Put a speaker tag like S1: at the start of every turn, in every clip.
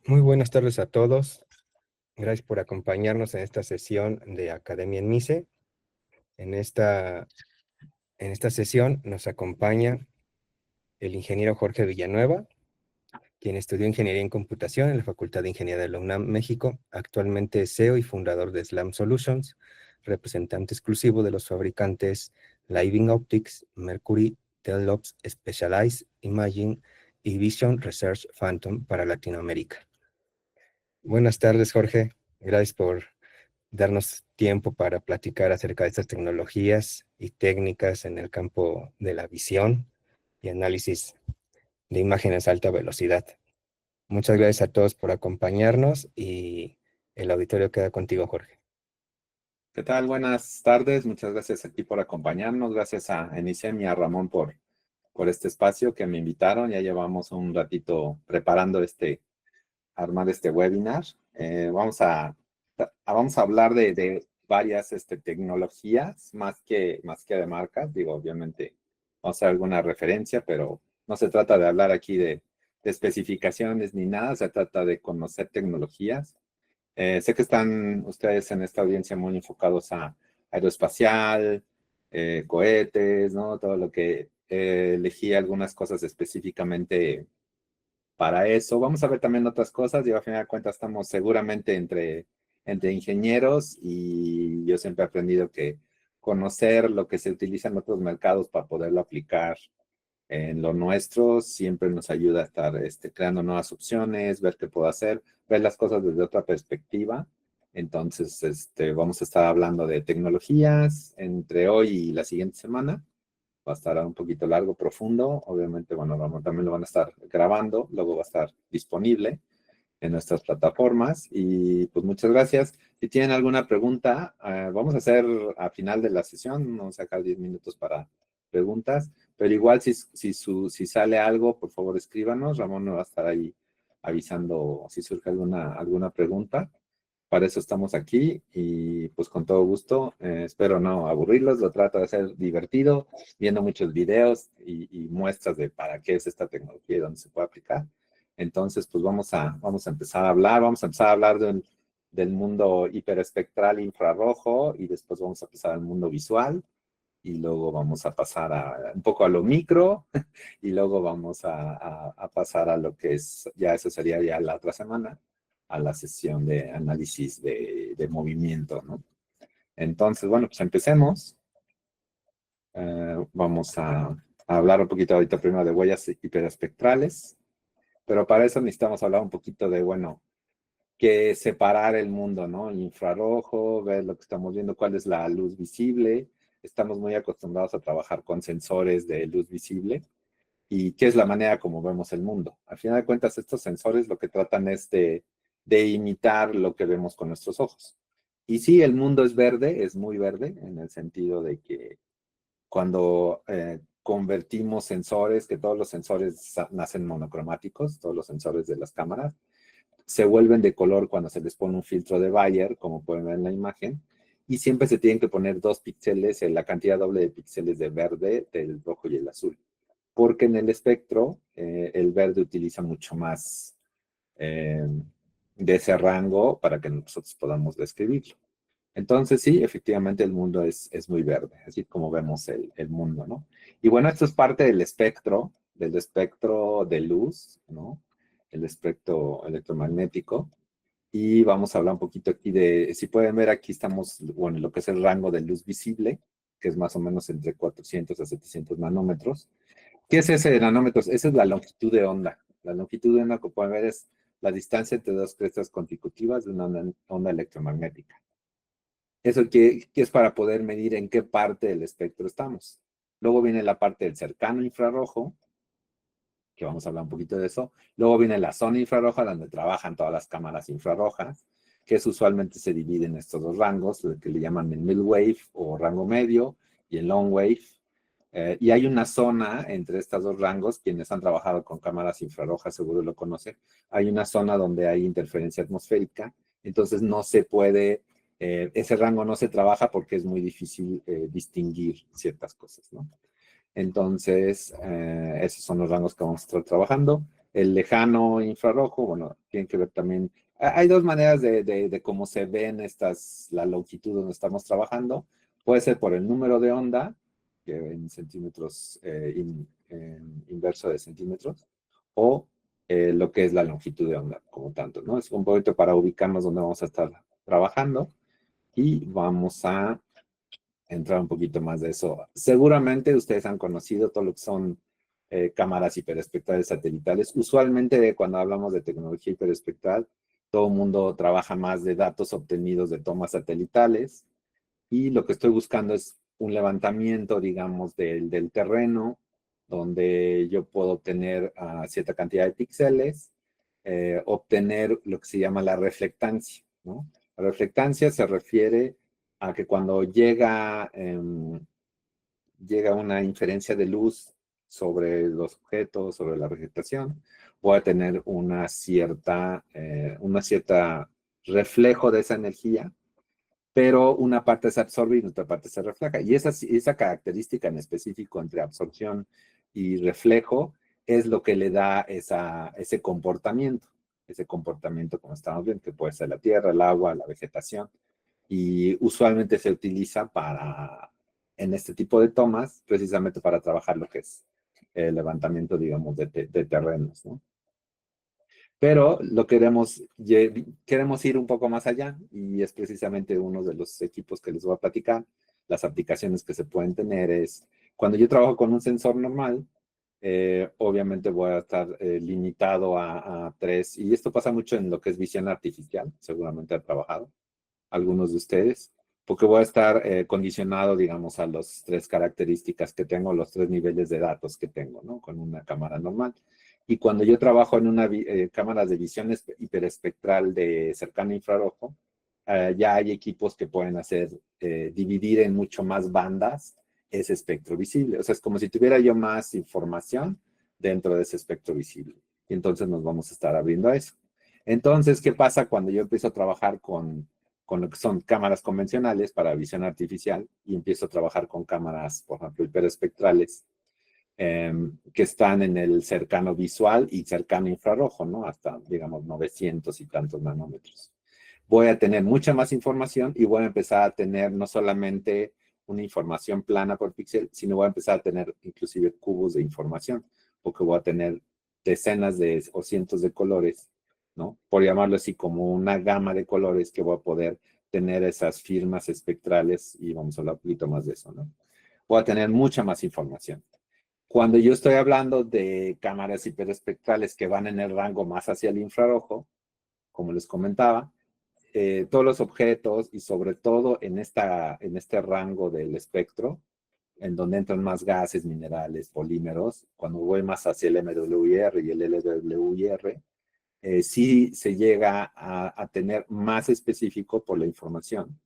S1: Muy buenas tardes a todos. Gracias por acompañarnos en esta sesión de Academia en MICE. En esta sesión nos acompaña el ingeniero Jorge Villanueva, quien estudió Ingeniería en Computación en la Facultad de Ingeniería de la UNAM, México. Actualmente es CEO y fundador de SLAM Solutions, representante exclusivo de los fabricantes Living Optics, Mercury, Tellops, Specialized Imaging y Vision Research Phantom para Latinoamérica. Buenas tardes, Jorge. Gracias por darnos tiempo para platicar acerca de estas tecnologías y técnicas en el campo de la visión y análisis de imágenes a alta velocidad. Muchas gracias a todos por acompañarnos y el auditorio queda contigo, Jorge.
S2: ¿Qué tal? Buenas tardes. Muchas gracias aquí por acompañarnos. Gracias a Enicem y a Ramón por este espacio que me invitaron. Ya llevamos un ratito preparando armar este webinar. Vamos a hablar de varias tecnologías, más que de marcas. Digo, obviamente, vamos a hacer alguna referencia, pero no se trata de hablar aquí de especificaciones ni nada. Se trata de conocer tecnologías. Sé que están ustedes en esta audiencia muy enfocados a aeroespacial, cohetes, ¿no? Todo lo que elegí algunas cosas específicamente para eso. Vamos a ver también otras cosas. Yo, a final de cuentas, estamos seguramente entre ingenieros y yo siempre he aprendido que conocer lo que se utiliza en otros mercados para poderlo aplicar en lo nuestro siempre nos ayuda a estar creando nuevas opciones, ver qué puedo hacer, ver las cosas desde otra perspectiva. Entonces, vamos a estar hablando de tecnologías entre hoy y la siguiente semana. Va a estar un poquito largo, profundo. Obviamente, bueno, también lo van a estar grabando, luego va a estar disponible en nuestras plataformas. Y pues muchas gracias. Si tienen alguna pregunta, vamos a hacer a final de la sesión, vamos a sacar 10 minutos para preguntas, pero igual si sale algo, por favor escríbanos. Ramón nos va a estar ahí avisando si surge alguna pregunta. Para eso estamos aquí y pues con todo gusto. Espero no aburrirlos, lo trato de hacer divertido, viendo muchos videos y muestras de para qué es esta tecnología y dónde se puede aplicar. Entonces, pues vamos a empezar a hablar del mundo hiperespectral infrarrojo y después vamos a pasar al mundo visual y luego vamos a pasar un poco a lo micro y luego vamos a pasar a lo que es, ya eso sería ya la otra semana, a la sesión de análisis de movimiento, ¿no? Entonces, bueno, pues empecemos. Vamos a hablar un poquito ahorita primero de huellas hiperespectrales, pero para eso necesitamos hablar un poquito de, bueno, que separar el mundo, ¿no? El infrarrojo, ver lo que estamos viendo, cuál es la luz visible. Estamos muy acostumbrados a trabajar con sensores de luz visible y qué es la manera como vemos el mundo. Al final de cuentas, estos sensores lo que tratan es de imitar lo que vemos con nuestros ojos. Y sí, el mundo es verde, es muy verde, en el sentido de que cuando convertimos sensores, que todos los sensores nacen monocromáticos, todos los sensores de las cámaras, se vuelven de color cuando se les pone un filtro de Bayer, como pueden ver en la imagen, y siempre se tienen que poner 2 píxeles, la cantidad doble de píxeles de verde, del rojo y el azul. Porque en el espectro, el verde utiliza mucho más de ese rango para que nosotros podamos describirlo. Entonces, sí, efectivamente el mundo es muy verde, así como vemos el mundo, ¿no? Y bueno, esto es parte del espectro de luz, ¿no? El espectro electromagnético. Y vamos a hablar un poquito aquí de, si pueden ver, aquí estamos, bueno, lo que es el rango de luz visible, que es más o menos entre 400 a 700 nanómetros. ¿Qué es ese de nanómetros? Esa es la longitud de onda. La longitud de onda, como pueden ver, es la distancia entre dos crestas consecutivas de una onda electromagnética. Eso que es para poder medir en qué parte del espectro estamos. Luego viene la parte del cercano infrarrojo, que vamos a hablar un poquito de eso. Luego viene la zona infrarroja, donde trabajan todas las cámaras infrarrojas, que usualmente se dividen en estos dos rangos, lo que le llaman el mid wave o rango medio y el long wave. Y hay una zona entre estos dos rangos, quienes han trabajado con cámaras infrarrojas seguro lo conocen, hay una zona donde hay interferencia atmosférica, entonces no se puede, ese rango no se trabaja porque es muy difícil distinguir ciertas cosas, ¿no? Entonces, esos son los rangos que vamos a estar trabajando. El lejano infrarrojo, bueno, tiene que ver también. Hay dos maneras de cómo se ven la longitud donde estamos trabajando. Puede ser por el número de onda, que en centímetros, inverso de centímetros, o lo que es la longitud de onda, como tanto, ¿no? Es un poquito para ubicarnos donde vamos a estar trabajando y vamos a entrar un poquito más de eso. Seguramente ustedes han conocido todo lo que son cámaras hiperespectrales satelitales. Usualmente cuando hablamos de tecnología hiperespectral, todo el mundo trabaja más de datos obtenidos de tomas satelitales y lo que estoy buscando es un levantamiento, digamos, del terreno, donde yo puedo obtener cierta cantidad de píxeles, obtener lo que se llama la reflectancia, ¿no? La reflectancia se refiere a que cuando llega una inferencia de luz sobre los objetos, sobre la vegetación, voy a tener una cierta reflejo de esa energía, pero una parte se absorbe y otra parte se refleja. Y esa característica en específico entre absorción y reflejo es lo que le da ese comportamiento como estamos viendo, que puede ser la tierra, el agua, la vegetación, y usualmente se utiliza en este tipo de tomas, precisamente para trabajar lo que es el levantamiento, digamos, de terrenos, ¿no? Pero queremos ir un poco más allá y es precisamente uno de los equipos que les voy a platicar. Las aplicaciones que se pueden tener es, cuando yo trabajo con un sensor normal, obviamente voy a estar limitado a tres, y esto pasa mucho en lo que es visión artificial, seguramente han trabajado algunos de ustedes, porque voy a estar condicionado, digamos, a las tres características que tengo, los tres niveles de datos que tengo, ¿no? Con una cámara normal. Y cuando yo trabajo en una cámara de visión hiperespectral de cercano infrarrojo, ya hay equipos que pueden dividir en mucho más bandas ese espectro visible. O sea, es como si tuviera yo más información dentro de ese espectro visible. Y entonces nos vamos a estar abriendo a eso. Entonces, ¿qué pasa cuando yo empiezo a trabajar con lo que son cámaras convencionales para visión artificial y empiezo a trabajar con cámaras, por ejemplo, hiperespectrales, que están en el cercano visual y cercano infrarrojo, ¿no? Hasta, digamos, 900 y tantos nanómetros. Voy a tener mucha más información y voy a empezar a tener no solamente una información plana por píxel, sino voy a empezar a tener inclusive cubos de información, porque voy a tener decenas o cientos de colores, ¿no? Por llamarlo así, como una gama de colores que voy a poder tener esas firmas espectrales, y vamos a hablar un poquito más de eso, ¿no? Voy a tener mucha más información. Cuando yo estoy hablando de cámaras hiperespectrales que van en el rango más hacia el infrarrojo, como les comentaba, todos los objetos y sobre todo en este rango del espectro, en donde entran más gases, minerales, polímeros, cuando voy más hacia el MWIR y el LWIR, sí se llega a tener más específico por la información.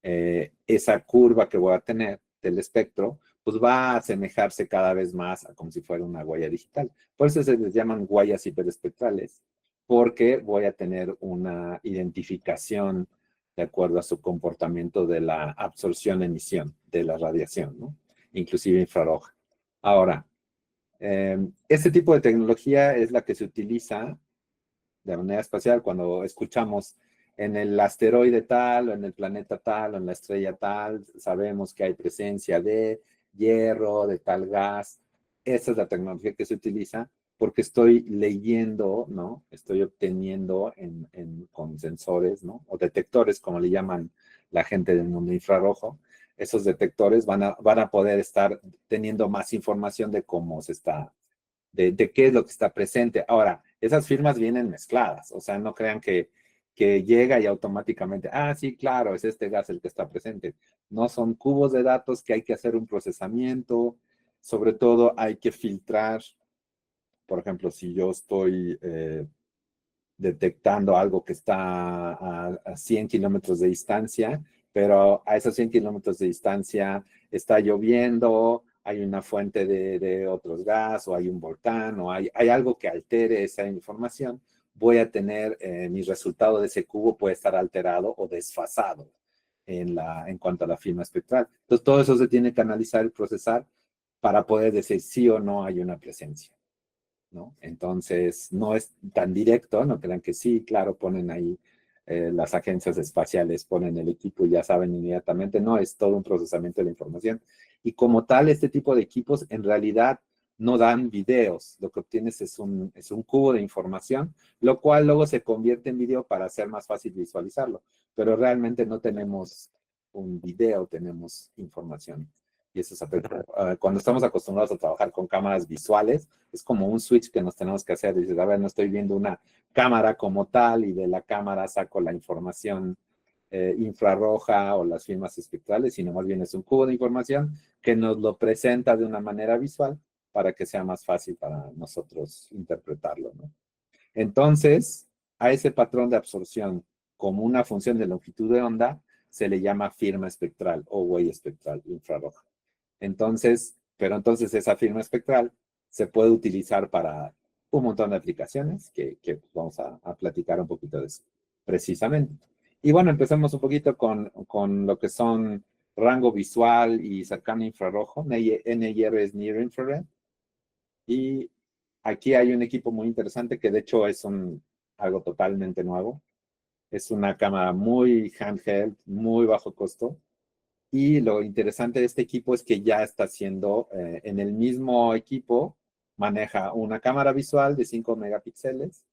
S2: Esa curva que voy a tener del espectro, pues va a asemejarse cada vez más a como si fuera una huella digital. Por eso se les llaman huellas hiperespectrales, porque voy a tener una identificación de acuerdo a su comportamiento de la absorción-emisión de la radiación, ¿no? Inclusive infrarroja. Ahora, este tipo de tecnología es la que se utiliza de manera espacial cuando escuchamos en el asteroide tal, o en el planeta tal, o en la estrella tal, sabemos que hay presencia de hierro, de tal gas. Esa es la tecnología que se utiliza porque estoy leyendo, ¿no? Estoy obteniendo con sensores, ¿no? O detectores, como le llaman la gente del mundo infrarrojo. Esos detectores van a poder estar teniendo más información de cómo se está, de qué es lo que está presente. Ahora, esas firmas vienen mezcladas, o sea, no crean que llega y automáticamente, sí, claro, es este gas el que está presente. No, son cubos de datos que hay que hacer un procesamiento, sobre todo hay que filtrar, por ejemplo, si yo estoy detectando algo que está a 100 kilómetros de distancia, pero a esos 100 kilómetros de distancia está lloviendo, hay una fuente de otros gas, o hay un volcán, o hay algo que altere esa información, voy a tener, mi resultado de ese cubo puede estar alterado o desfasado en cuanto a la firma espectral. Entonces, todo eso se tiene que analizar y procesar para poder decir sí o no hay una presencia ¿no? Entonces, no es tan directo, no crean que sí, claro, ponen ahí las agencias espaciales, ponen el equipo y ya saben inmediatamente, no, es todo un procesamiento de la información. Y como tal, este tipo de equipos en realidad no dan videos, lo que obtienes es un cubo de información, lo cual luego se convierte en video para hacer más fácil visualizarlo, pero realmente no tenemos un video, tenemos información. Y eso es cuando estamos acostumbrados a trabajar con cámaras visuales, es como un switch que nos tenemos que hacer. Dices, a ver, no estoy viendo una cámara como tal y de la cámara saco la información infrarroja o las firmas espectrales, sino más bien es un cubo de información que nos lo presenta de una manera visual para que sea más fácil para nosotros interpretarlo, ¿no? Entonces, a ese patrón de absorción como una función de longitud de onda se le llama firma espectral o huella espectral infrarroja. Entonces, pero entonces esa firma espectral se puede utilizar para un montón de aplicaciones que vamos a platicar un poquito de eso, precisamente. Y bueno, empecemos un poquito con lo que son rango visual y cercano infrarrojo. NIR es Near Infrared. Y aquí hay un equipo muy interesante que de hecho es algo totalmente nuevo. Es una cámara muy handheld, muy bajo costo. Y lo interesante de este equipo es que ya está haciendo, en el mismo equipo, maneja una cámara visual de 5 megapíxeles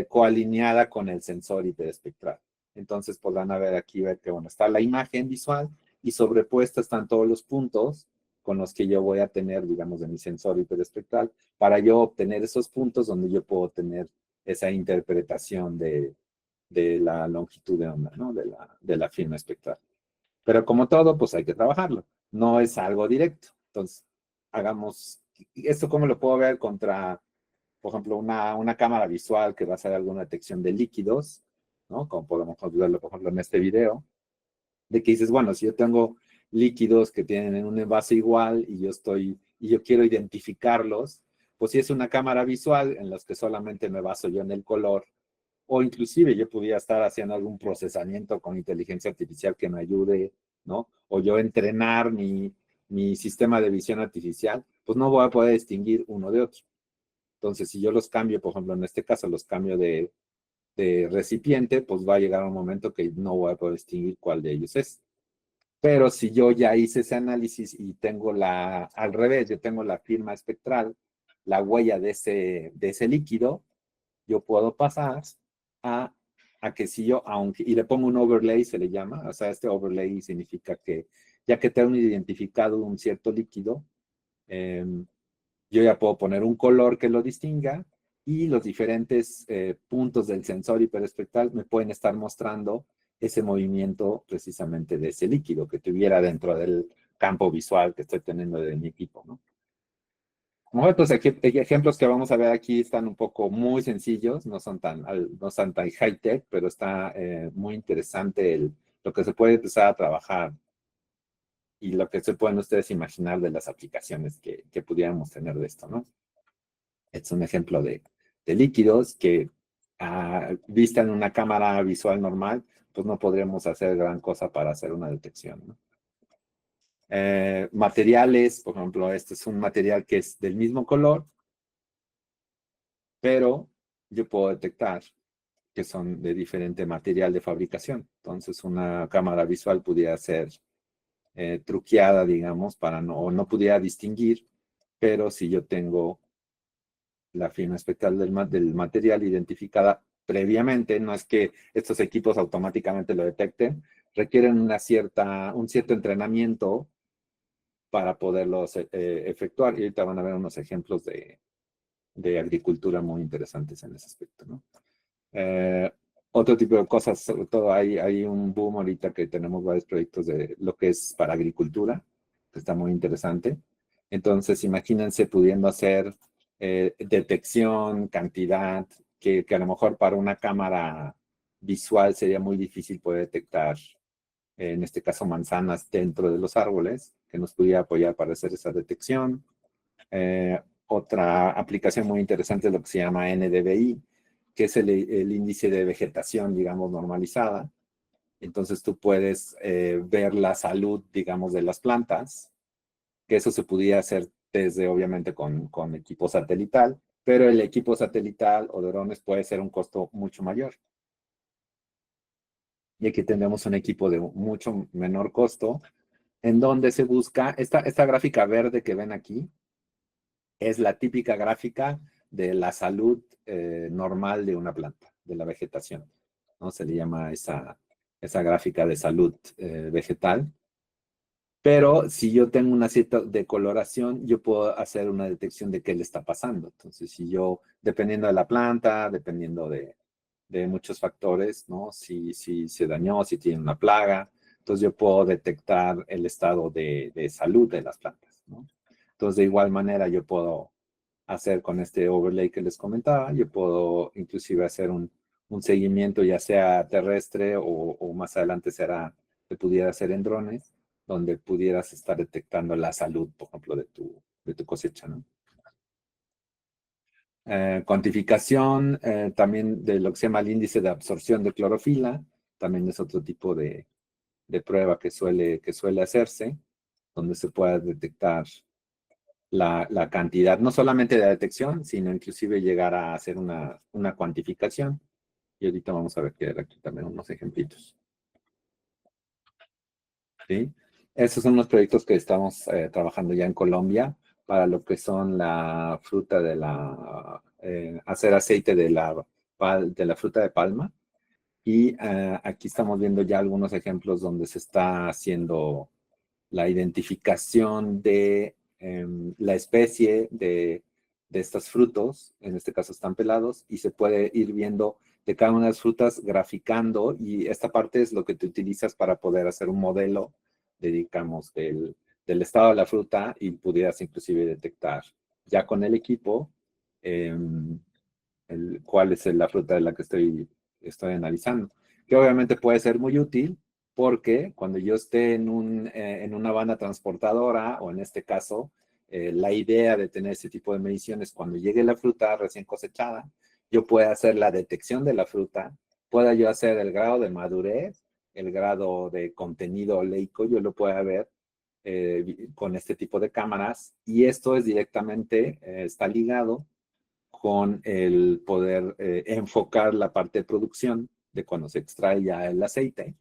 S2: coalineada con el sensor hiperespectral. Entonces podrán ver aquí, ver que bueno, está la imagen visual y sobrepuesta están todos los puntos con los que yo voy a tener, digamos, de mi sensor hiperespectral, para yo obtener esos puntos donde yo puedo tener esa interpretación de la longitud de onda, ¿no? De la firma espectral. Pero como todo, pues hay que trabajarlo. No es algo directo. Entonces, hagamos, ¿esto cómo lo puedo ver contra, por ejemplo, una cámara visual que va a hacer alguna detección de líquidos, ¿no? Como podemos verlo, por ejemplo, en este video, de que dices, bueno, si yo tengo líquidos que tienen un envase igual y yo quiero identificarlos, pues si es una cámara visual en las que solamente me baso yo en el color, o inclusive yo pudiera estar haciendo algún procesamiento con inteligencia artificial que me ayude, ¿no? O yo entrenar mi sistema de visión artificial, pues no voy a poder distinguir uno de otro. Entonces, si yo los cambio, por ejemplo, en este caso los cambio de recipiente, pues va a llegar un momento que no voy a poder distinguir cuál de ellos es. Pero si yo ya hice ese análisis y tengo al revés, yo tengo la firma espectral, la huella de ese líquido, yo puedo pasar a, a que si yo, aunque, y le pongo un overlay, se le llama, o sea, este overlay significa que ya que tengo identificado un cierto líquido, yo ya puedo poner un color que lo distinga y los diferentes puntos del sensor hiperespectral me pueden estar mostrando ese movimiento precisamente de ese líquido que tuviera dentro del campo visual que estoy teniendo de mi equipo, ¿no? Como otros ejemplos que vamos a ver aquí están un poco muy sencillos, no son tan high-tech, pero está muy interesante lo que se puede empezar a trabajar y lo que se pueden ustedes imaginar de las aplicaciones que pudiéramos tener de esto, ¿no? Es un ejemplo de líquidos que vista en una cámara visual normal, pues no podríamos hacer gran cosa para hacer una detección, ¿no? Materiales, por ejemplo, este es un material que es del mismo color, pero yo puedo detectar que son de diferente material de fabricación. Entonces, una cámara visual pudiera ser truqueada, digamos, o no pudiera distinguir, pero si yo tengo la firma espectral del material identificada previamente, no es que estos equipos automáticamente lo detecten, requieren un cierto entrenamiento para poderlos efectuar. Y ahorita van a ver unos ejemplos de agricultura muy interesantes en ese aspecto, ¿no? Otro tipo de cosas, sobre todo hay un boom ahorita que tenemos varios proyectos de lo que es para agricultura, que está muy interesante. Entonces, imagínense pudiendo hacer detección, cantidad, que a lo mejor para una cámara visual sería muy difícil poder detectar, en este caso, manzanas dentro de los árboles, que nos pudiera apoyar para hacer esa detección. Otra aplicación muy interesante es lo que se llama NDVI, que es el índice de vegetación, digamos, normalizada. Entonces tú puedes ver la salud, digamos, de las plantas, que eso se pudiera hacer desde, obviamente, con equipo satelital, pero el equipo satelital o drones puede ser un costo mucho mayor. Y aquí tenemos un equipo de mucho menor costo, en donde se busca, esta gráfica verde que ven aquí, es la típica gráfica de la salud normal de una planta, de la vegetación, ¿no? Se le llama esa gráfica de salud vegetal. Pero si yo tengo una cierta decoloración, yo puedo hacer una detección de qué le está pasando. Entonces, si yo, dependiendo de la planta, dependiendo de muchos factores, ¿no? Si se dañó, si tiene una plaga, entonces yo puedo detectar el estado de salud de las plantas, ¿no? Entonces, de igual manera, yo puedo hacer con este overlay que les comentaba, yo puedo inclusive hacer un seguimiento, ya sea terrestre o más adelante se pudiera hacer en drones, donde pudieras estar detectando la salud, por ejemplo, de tu cosecha, ¿no? Cuantificación también de lo que se llama el índice de absorción de clorofila, también es otro tipo de prueba que suele hacerse, donde se pueda detectar la cantidad, no solamente de la detección, sino inclusive llegar a hacer una cuantificación. Y ahorita vamos a ver que aquí también unos ejemplitos. ¿Sí? Esos son los proyectos que estamos trabajando ya en Colombia para lo que son la fruta hacer aceite de la fruta de palma. Y aquí estamos viendo ya algunos ejemplos donde se está haciendo la identificación de la especie de estos frutos, en este caso están pelados, y se puede ir viendo de cada una de las frutas graficando, y esta parte es lo que tú utilizas para poder hacer un modelo, digamos, del estado de la fruta, y pudieras inclusive detectar ya con el equipo eh, cuál es la fruta de la que estoy analizando. Que obviamente puede ser muy útil porque cuando yo esté en una banda transportadora, o en este caso, la idea de tener ese tipo de mediciones, cuando llegue la fruta recién cosechada, yo pueda hacer la detección de la fruta, pueda yo hacer el grado de madurez, el grado de contenido oleico, yo lo pueda ver con este tipo de cámaras, y esto es directamente, está ligado con el poder enfocar la parte de producción de cuando se extrae ya el aceite,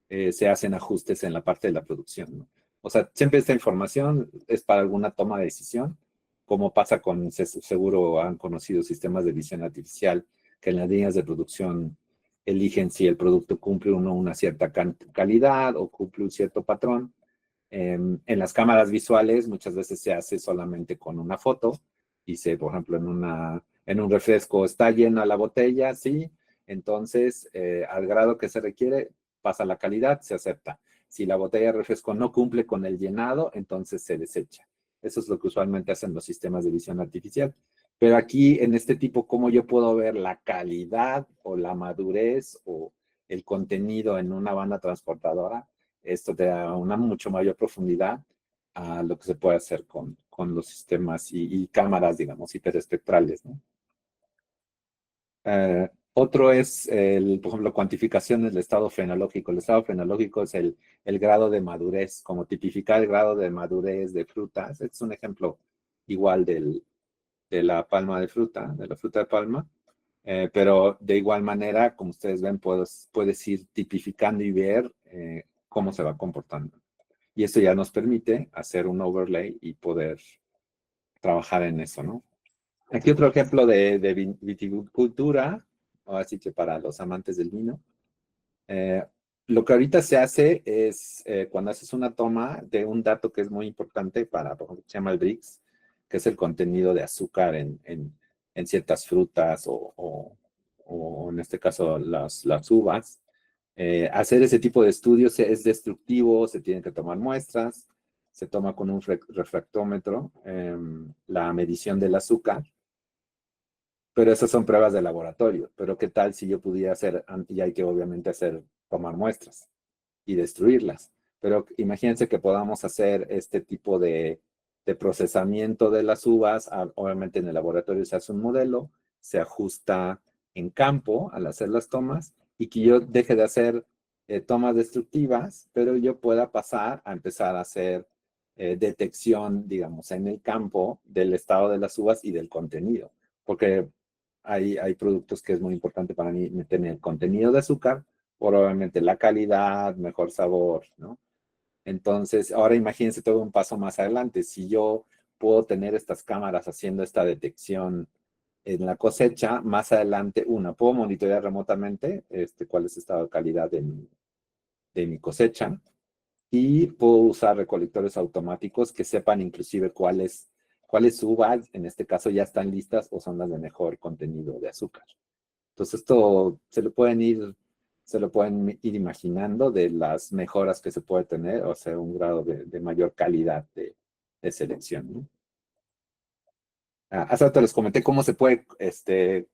S2: se hacen ajustes en la parte de la producción, ¿no? O sea, siempre esta información es para alguna toma de decisión, como pasa con, seguro han conocido sistemas de visión artificial, que en las líneas de producción eligen si el producto cumple o no una cierta calidad o cumple un cierto patrón. En las cámaras visuales muchas veces se hace solamente con una foto, y por ejemplo, en un refresco está llena la botella, sí, entonces al grado que se requiere pasa la calidad, se acepta. Si la botella de refresco no cumple con el llenado, entonces se desecha. Eso es lo que usualmente hacen los sistemas de visión artificial. Pero aquí, en este tipo, ¿cómo yo puedo ver la calidad o la madurez o el contenido en una banda transportadora? Esto te da una mucho mayor profundidad a lo que se puede hacer con los sistemas y cámaras, digamos, hiperespectrales, ¿no? Otro es, por ejemplo, cuantificación del estado fenológico. El estado fenológico es el grado de madurez, como tipificar el grado de madurez de frutas. Este es un ejemplo igual de la palma de fruta, de la fruta de palma. Pero de igual manera, como ustedes ven, puedes ir tipificando y ver cómo se va comportando. Y esto ya nos permite hacer un overlay y poder trabajar en eso, ¿no? Aquí otro ejemplo de viticultura, así que para los amantes del vino. Eh, lo que ahorita se hace es, cuando haces una toma de un dato que es muy importante por ejemplo, se llama el Brix, que es el contenido de azúcar en ciertas frutas o en este caso las uvas. Hacer ese tipo de estudios es destructivo, se tienen que tomar muestras, se toma con un refractómetro la medición del azúcar, pero esas son pruebas de laboratorio. Pero ¿qué tal si yo pudiera hacer, y hay que obviamente tomar muestras y destruirlas? Pero imagínense que podamos hacer este tipo de procesamiento de las uvas. Obviamente en el laboratorio se hace un modelo, se ajusta en campo al hacer las tomas, y que yo deje de hacer tomas destructivas, pero yo pueda pasar a empezar a hacer detección, digamos, en el campo del estado de las uvas y del contenido. porque hay productos que es muy importante para mí tener contenido de azúcar, probablemente la calidad, mejor sabor, ¿no? Entonces, ahora imagínense todo un paso más adelante. Si yo puedo tener estas cámaras haciendo esta detección en la cosecha, más adelante, puedo monitorear remotamente cuál es el estado de calidad de mi cosecha y puedo usar recolectores automáticos que sepan inclusive cuáles uvas, en este caso, ya están listas o son las de mejor contenido de azúcar. Entonces, esto se lo pueden ir imaginando de las mejoras que se puede tener, o sea, un grado de mayor calidad de selección, ¿no? Hace rato les comenté cómo se puede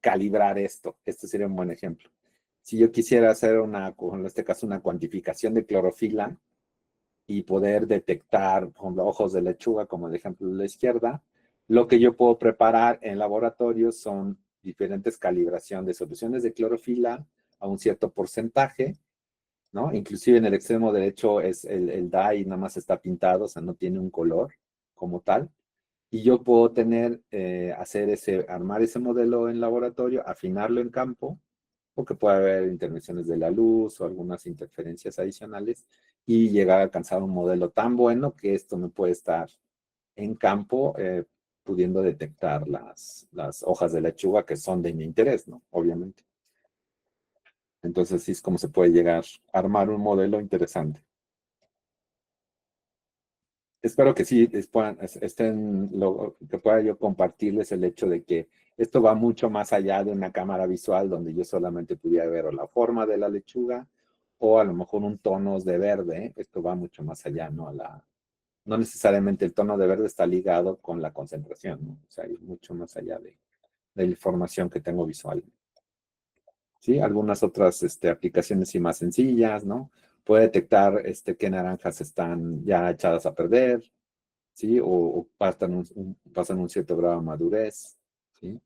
S2: calibrar esto. Este sería un buen ejemplo. Si yo quisiera hacer en este caso, una cuantificación de clorofila y poder detectar, por ejemplo, ojos de lechuga, como el ejemplo de la izquierda, lo que yo puedo preparar en laboratorio son diferentes calibración de soluciones de clorofila a un cierto porcentaje, ¿no? Inclusive en el extremo derecho es el dye, nada más está pintado, o sea, no tiene un color como tal. Y yo puedo armar ese modelo en laboratorio, afinarlo en campo, porque puede haber intervenciones de la luz o algunas interferencias adicionales y llegar a alcanzar un modelo tan bueno que esto me puede estar en campo pudiendo detectar las hojas de lechuga que son de mi interés, ¿no? Obviamente. Entonces, sí es como se puede llegar a armar un modelo interesante. Espero que sí que pueda yo compartirles el hecho de que esto va mucho más allá de una cámara visual donde yo solamente pudiera ver o la forma de la lechuga o a lo mejor un tono de verde. Esto va mucho más allá, ¿no? No necesariamente el tono de verde está ligado con la concentración, ¿no? O sea, es mucho más allá de la información que tengo visual. ¿Sí? Algunas otras aplicaciones y más sencillas, ¿no? Puede detectar qué naranjas están ya echadas a perder, ¿sí? O pasan un cierto grado de madurez, ¿sí?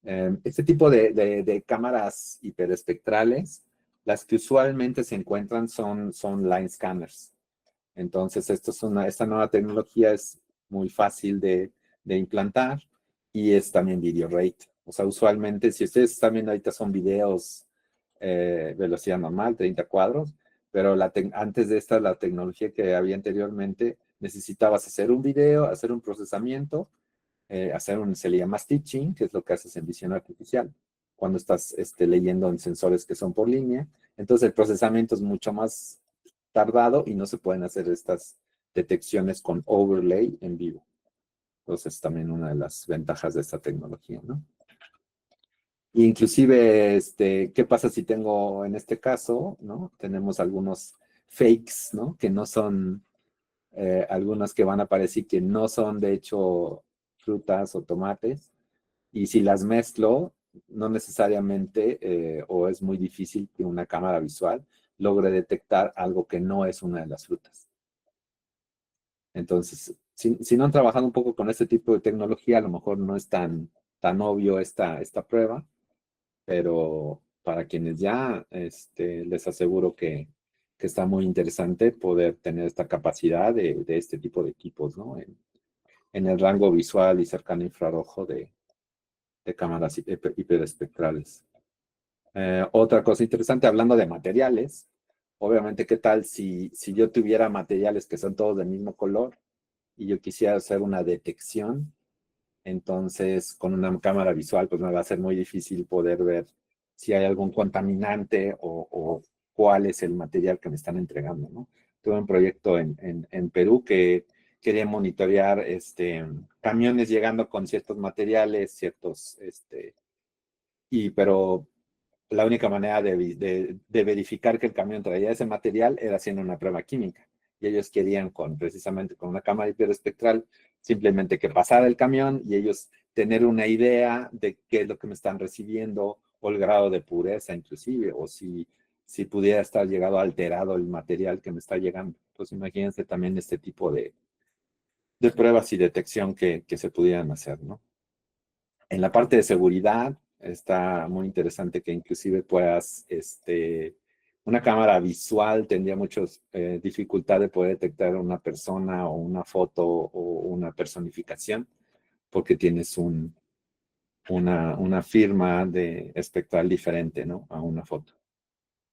S2: Este tipo de cámaras hiperespectrales, las que usualmente se encuentran son line scanners. Entonces, esta nueva tecnología es muy fácil de implantar y es también video rate. O sea, usualmente, si ustedes están viendo ahorita son videos velocidad normal, 30 cuadros, pero antes de esta, la tecnología que había anteriormente, necesitabas hacer un video, hacer un procesamiento, se le llama stitching, que es lo que haces en visión artificial, cuando estás leyendo en sensores que son por línea. Entonces, el procesamiento es mucho más tardado y no se pueden hacer estas detecciones con overlay en vivo. Entonces, también una de las ventajas de esta tecnología, ¿no? Inclusive, ¿qué pasa si tengo, en este caso, ¿no? Tenemos algunos fakes, ¿no? Que no son, algunos que van a aparecer que no son, de hecho, frutas o tomates. Y si las mezclo, no necesariamente, o es muy difícil que una cámara visual logre detectar algo que no es una de las frutas. Entonces, si no han trabajado un poco con este tipo de tecnología, a lo mejor no es tan obvio esta prueba, pero para quienes ya, les aseguro que está muy interesante poder tener esta capacidad de este tipo de equipos, ¿no? En el rango visual y cercano infrarrojo de cámaras hiperespectrales. Otra cosa interesante, hablando de materiales, obviamente, ¿qué tal si yo tuviera materiales que son todos del mismo color y yo quisiera hacer una detección? Entonces, con una cámara visual, pues me va a ser muy difícil poder ver si hay algún contaminante o cuál es el material que me están entregando, ¿no? Tuve un proyecto en Perú que quería monitorear camiones llegando con ciertos materiales, pero la única manera de verificar que el camión traía ese material era haciendo una prueba química. Y ellos querían precisamente con una cámara hiperespectral simplemente que pasara el camión y ellos tener una idea de qué es lo que me están recibiendo o el grado de pureza inclusive, o si pudiera estar llegado alterado el material que me está llegando. Entonces imagínense también este tipo de pruebas y detección que se pudieran hacer, ¿no? En la parte de seguridad, está muy interesante que inclusive puedas, una cámara visual tendría muchas dificultad de poder detectar una persona o una foto o una personificación, porque tienes una firma de espectral diferente, ¿no? A una foto.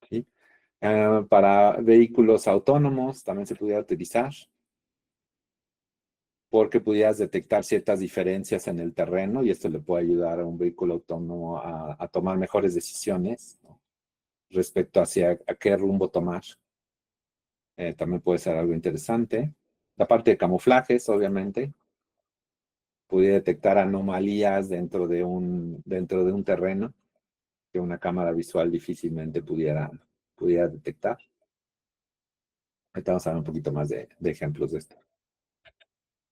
S2: ¿Sí? Para vehículos autónomos también se pudiera utilizar porque pudieras detectar ciertas diferencias en el terreno y esto le puede ayudar a un vehículo autónomo a tomar mejores decisiones, ¿no? Respecto hacia a qué rumbo tomar. También puede ser algo interesante. La parte de camuflajes, obviamente, pudiera detectar anomalías dentro de un terreno que una cámara visual difícilmente pudiera detectar. Ahorita vamos a ver un poquito más de ejemplos de esto,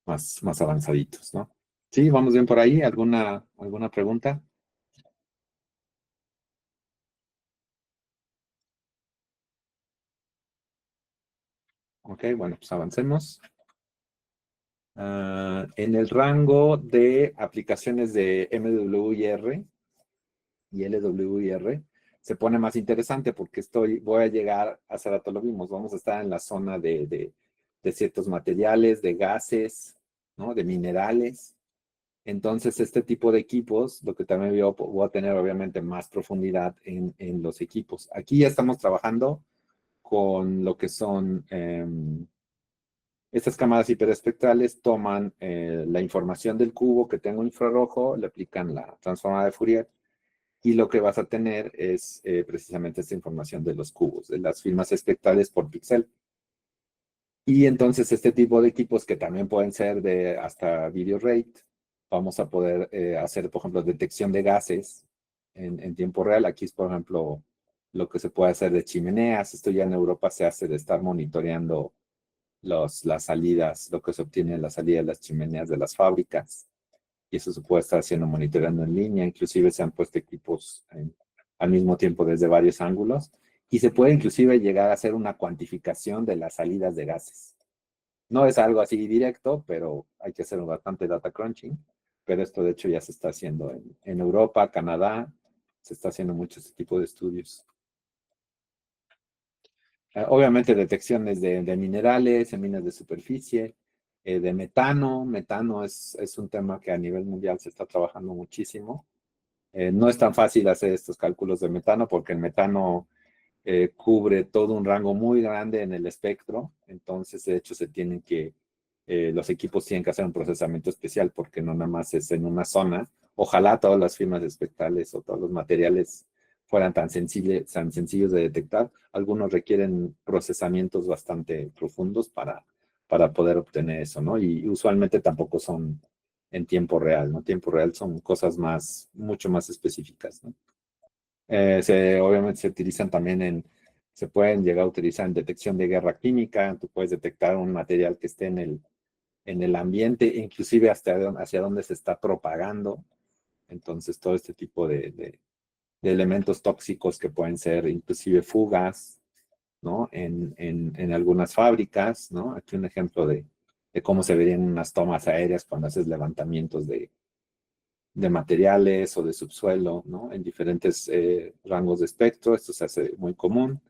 S2: más avanzaditos, ¿no? Sí, vamos bien por ahí. ¿Alguna pregunta? Ok, bueno, pues avancemos. En el rango de aplicaciones de MWIR y LWIR se pone más interesante porque voy a llegar, hace rato lo vimos, vamos a estar en la zona de ciertos materiales, de gases, ¿no? De minerales. Entonces, este tipo de equipos, lo que también voy a tener obviamente más profundidad en los equipos. Aquí ya estamos trabajando con lo que son estas cámaras hiperespectrales, toman la información del cubo que tengo infrarrojo, le aplican la transformada de Fourier y lo que vas a tener es precisamente esta información de los cubos, de las firmas espectrales por píxel. Y entonces este tipo de equipos que también pueden ser de hasta video rate, vamos a poder hacer, por ejemplo, detección de gases en tiempo real. Aquí es, por ejemplo, lo que se puede hacer de chimeneas. Esto ya en Europa se hace de estar monitoreando las salidas, lo que se obtiene en la salida de las chimeneas de las fábricas. Y eso se puede estar haciendo monitoreando en línea. Inclusive se han puesto equipos al mismo tiempo desde varios ángulos. Y se puede inclusive llegar a hacer una cuantificación de las salidas de gases. No es algo así directo, pero hay que hacer bastante data crunching. Pero esto de hecho ya se está haciendo en Europa, Canadá, se está haciendo mucho este tipo de estudios. Obviamente detecciones de minerales, en minas de superficie, de metano. Metano es un tema que a nivel mundial se está trabajando muchísimo. No es tan fácil hacer estos cálculos de metano porque el metano cubre todo un rango muy grande en el espectro, entonces de hecho los equipos tienen que hacer un procesamiento especial porque no nada más es en una zona. Ojalá todas las firmas espectrales o todos los materiales fueran tan sencillos de detectar. Algunos requieren procesamientos bastante profundos para poder obtener eso, ¿no? Y usualmente tampoco son en tiempo real, ¿no? Tiempo real son cosas mucho más específicas, ¿no? Obviamente se utilizan también se pueden llegar a utilizar en detección de guerra química. Tú puedes detectar un material que esté en el ambiente, inclusive hacia dónde se está propagando. Entonces, todo este tipo de elementos tóxicos que pueden ser inclusive fugas, ¿no? En algunas fábricas, ¿no? Aquí un ejemplo de cómo se verían unas tomas aéreas cuando haces levantamientos de materiales o de subsuelo, ¿no? En diferentes rangos de espectro. Esto se hace muy común.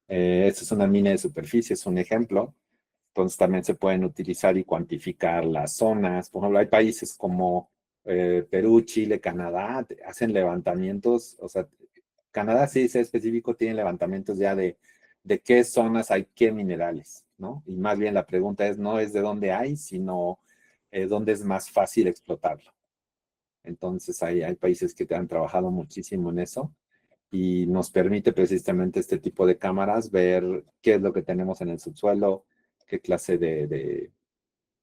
S2: Esta es una mina de superficie, es un ejemplo. Entonces también se pueden utilizar y cuantificar las zonas. Por ejemplo, hay países como Perú, Chile, Canadá, hacen levantamientos, o sea, Canadá sí es específico, tiene levantamientos ya de qué zonas hay qué minerales, ¿no? Y más bien la pregunta no es de dónde hay, sino dónde es más fácil explotarlo. Entonces hay países que han trabajado muchísimo en eso y nos permite precisamente este tipo de cámaras ver qué es lo que tenemos en el subsuelo, qué clase de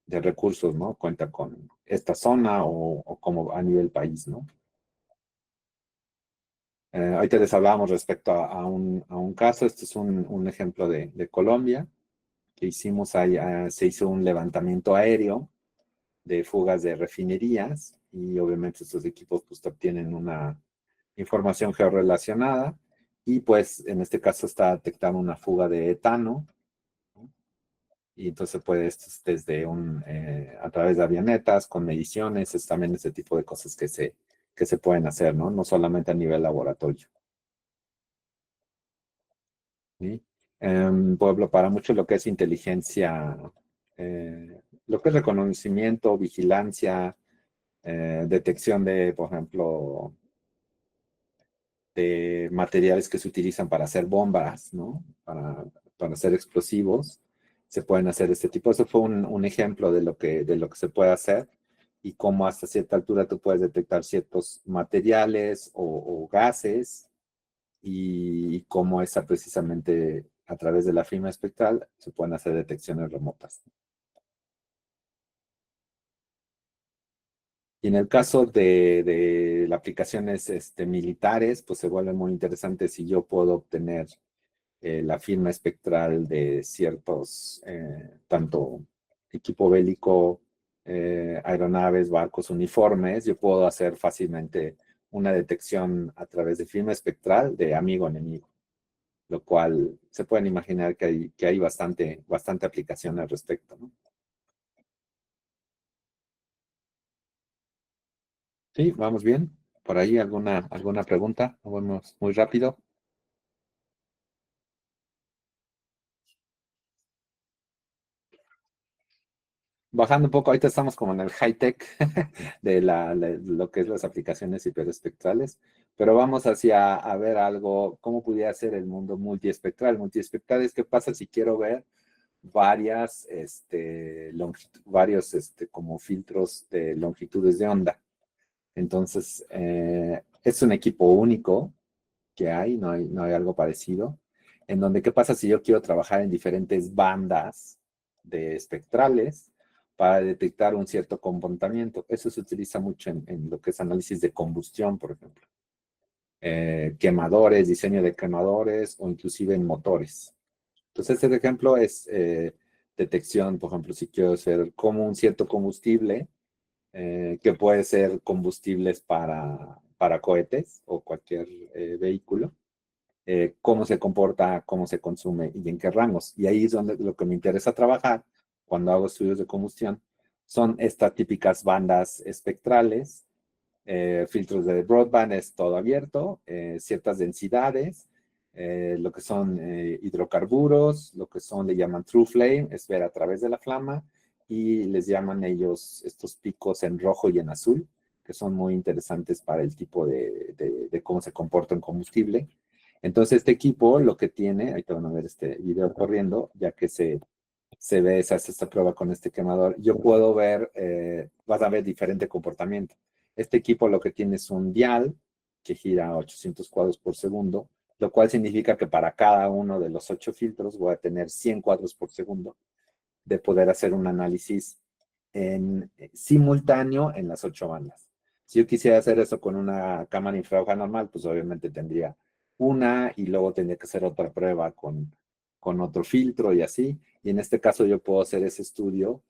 S2: recursos, ¿no? Cuenta con esta zona o como a nivel país, ¿no? Ahorita les hablábamos respecto a un caso. Este es un ejemplo de Colombia que hicimos ahí. Se hizo un levantamiento aéreo de fugas de refinerías y obviamente estos equipos pues obtienen una información georrelacionada y pues en este caso está detectando una fuga de etano, ¿no? Y entonces puedes desde a través de avionetas, con mediciones, es también ese tipo de cosas que se pueden hacer, ¿no? No solamente a nivel laboratorio. ¿Sí? Pueblo, para mucho lo que es inteligencia, lo que es reconocimiento, vigilancia, detección de, por ejemplo, de materiales que se utilizan para hacer bombas, ¿no? Para hacer explosivos, se pueden hacer este tipo. Eso fue un ejemplo de lo que se puede hacer y cómo hasta cierta altura tú puedes detectar ciertos materiales o gases y cómo esa precisamente a través de la firma espectral se pueden hacer detecciones remotas. Y en el caso de las aplicaciones militares, pues se vuelve muy interesante si yo puedo obtener la firma espectral de ciertos, tanto equipo bélico, aeronaves, barcos, uniformes, yo puedo hacer fácilmente una detección a través de firma espectral de amigo-enemigo, lo cual se pueden imaginar que hay bastante aplicación al respecto, ¿no? Sí, vamos bien. ¿Por ahí alguna pregunta? Vamos muy rápido. Bajando un poco, ahorita estamos como en el high tech de lo que es las aplicaciones hiperespectrales, pero vamos hacia a ver algo, cómo pudiera ser el mundo multiespectral. Multiespectral es qué pasa si quiero ver varios como filtros de longitudes de onda. Entonces, es un equipo único que hay, no hay algo parecido, en donde qué pasa si yo quiero trabajar en diferentes bandas de espectrales para detectar un cierto comportamiento. Eso se utiliza mucho en lo que es análisis de combustión, por ejemplo. Quemadores, diseño de quemadores o inclusive en motores. Entonces, este ejemplo es detección, por ejemplo, si quiero hacer como un cierto combustible que puede ser combustibles para cohetes o cualquier vehículo, cómo se comporta, cómo se consume y en qué rangos. Y ahí es donde lo que me interesa trabajar cuando hago estudios de combustión son estas típicas bandas espectrales, filtros de broadband es todo abierto, ciertas densidades, lo que son hidrocarburos, lo que son, le llaman true flame, es ver a través de la flama, y les llaman ellos estos picos en rojo y en azul, que son muy interesantes para el tipo de cómo se comporta un combustible. Entonces, este equipo lo que tiene, ahí te van a ver este video corriendo, ya que se ve, se hace esta prueba con este quemador, yo puedo ver, vas a ver diferente comportamiento. Este equipo lo que tiene es un dial que gira a 800 cuadros por segundo, lo cual significa que para cada uno de los 8 filtros voy a tener 100 cuadros por segundo de poder hacer un análisis en simultáneo en las 8 bandas. Si yo quisiera hacer eso con una cámara infrarroja normal, pues obviamente tendría una y luego tendría que hacer otra prueba con otro filtro y así. Y en este caso yo puedo hacer ese estudio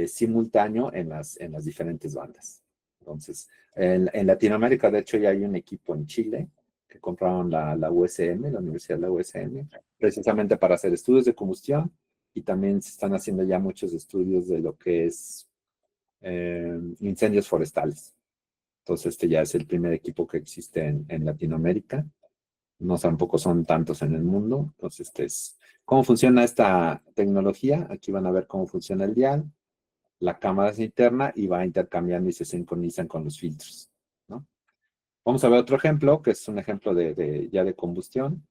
S2: simultáneo en las diferentes bandas. Entonces, en Latinoamérica, de hecho, ya hay un equipo en Chile que compraron la USM, la Universidad de la USM, precisamente para hacer estudios de combustión y también se están haciendo ya muchos estudios de lo que es incendios forestales. Entonces, este ya es el primer equipo que existe en Latinoamérica. No tampoco son tantos en el mundo. Entonces, este es cómo funciona esta tecnología. Aquí van a ver cómo funciona el dial. La cámara es interna y va intercambiando y se sincronizan con los filtros, ¿no? Vamos a ver otro ejemplo, que es un ejemplo ya de combustión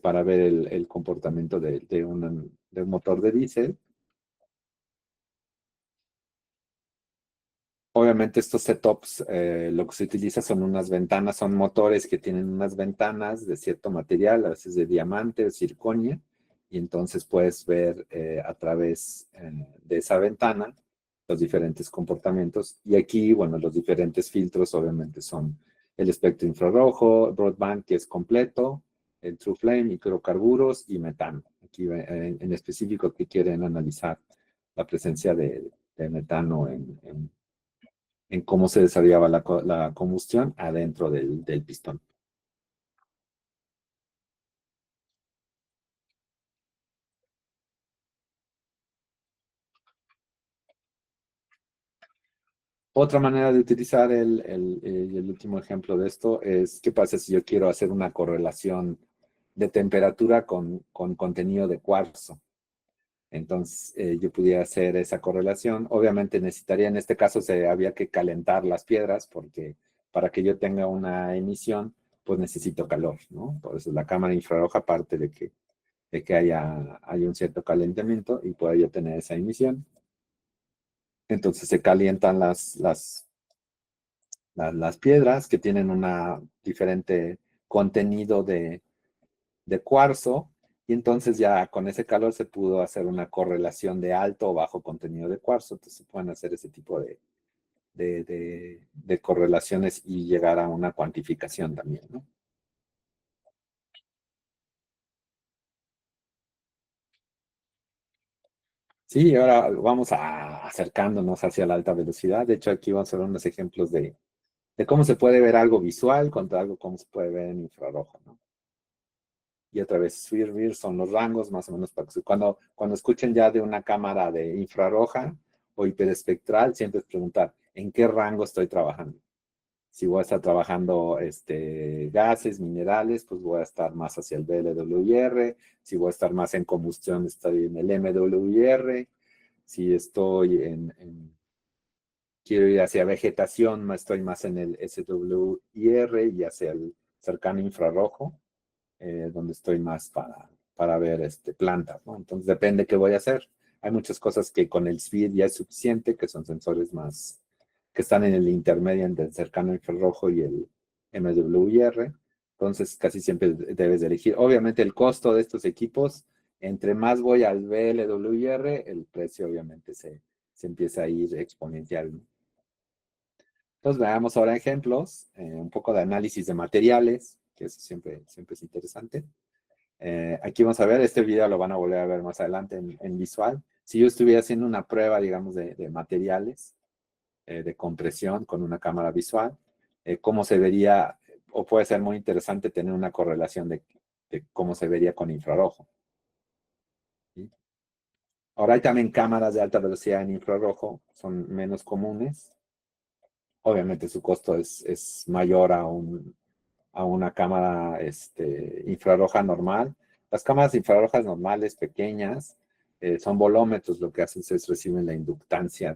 S2: para ver el comportamiento de un motor de diésel. Obviamente estos setups, lo que se utiliza son unas ventanas, son motores que tienen unas ventanas de cierto material, a veces de diamante o circonia, y entonces puedes ver a través de esa ventana los diferentes comportamientos. Y aquí, bueno, los diferentes filtros obviamente son el espectro infrarrojo, broadband que es completo, el true flame, microcarburos y metano. Aquí en específico que quieren analizar la presencia de metano en cómo se desarrollaba la combustión adentro del pistón. Otra manera de utilizar el último ejemplo de esto es qué pasa si yo quiero hacer una correlación de temperatura con contenido de cuarzo. Entonces, yo pudiera hacer esa correlación. Obviamente necesitaría, en este caso, había que calentar las piedras, porque para que yo tenga una emisión, pues necesito calor, ¿no? Por eso la cámara infrarroja, aparte de que haya un cierto calentamiento y pueda yo tener esa emisión. Entonces se calientan las piedras que tienen un diferente contenido de cuarzo, y entonces ya con ese calor se pudo hacer una correlación de alto o bajo contenido de cuarzo. Entonces se pueden hacer ese tipo de correlaciones y llegar a una cuantificación también, ¿no? Sí, ahora vamos acercándonos hacia la alta velocidad. De hecho, aquí vamos a ver unos ejemplos de cómo se puede ver algo visual contra algo cómo se puede ver en infrarrojo, ¿no? Y otra vez, SWIR son los rangos, más o menos, para que cuando escuchen ya de una cámara de infrarroja o hiperespectral, siempre es preguntar, ¿en qué rango estoy trabajando? Si voy a estar trabajando gases, minerales, pues voy a estar más hacia el VLWR. Si voy a estar más en combustión, estoy en el MWR. Si quiero ir hacia vegetación, estoy más en el SWIR y hacia el cercano infrarrojo, donde estoy más para ver plantas, ¿no? Entonces depende qué voy a hacer. Hay muchas cosas que con el SWIR ya es suficiente, que son sensores más que están en el intermedio entre el cercano infrarrojo y el MWIR. Entonces casi siempre debes de elegir. Obviamente el costo de estos equipos, entre más voy al VLWR, el precio obviamente se empieza a ir exponencial, ¿no? Entonces veamos ahora ejemplos, un poco de análisis de materiales, que eso siempre es interesante. Aquí vamos a ver, este video lo van a volver a ver más adelante en visual. Si yo estuviera haciendo una prueba, digamos, de materiales, de compresión con una cámara visual, cómo se vería, o puede ser muy interesante tener una correlación de cómo se vería con infrarrojo, ¿sí? Ahora hay también cámaras de alta velocidad en infrarrojo, son menos comunes. Obviamente su costo es mayor a una cámara infrarroja normal. Las cámaras infrarrojas normales, pequeñas, son volómetros. Lo que hacen es reciben la inductancia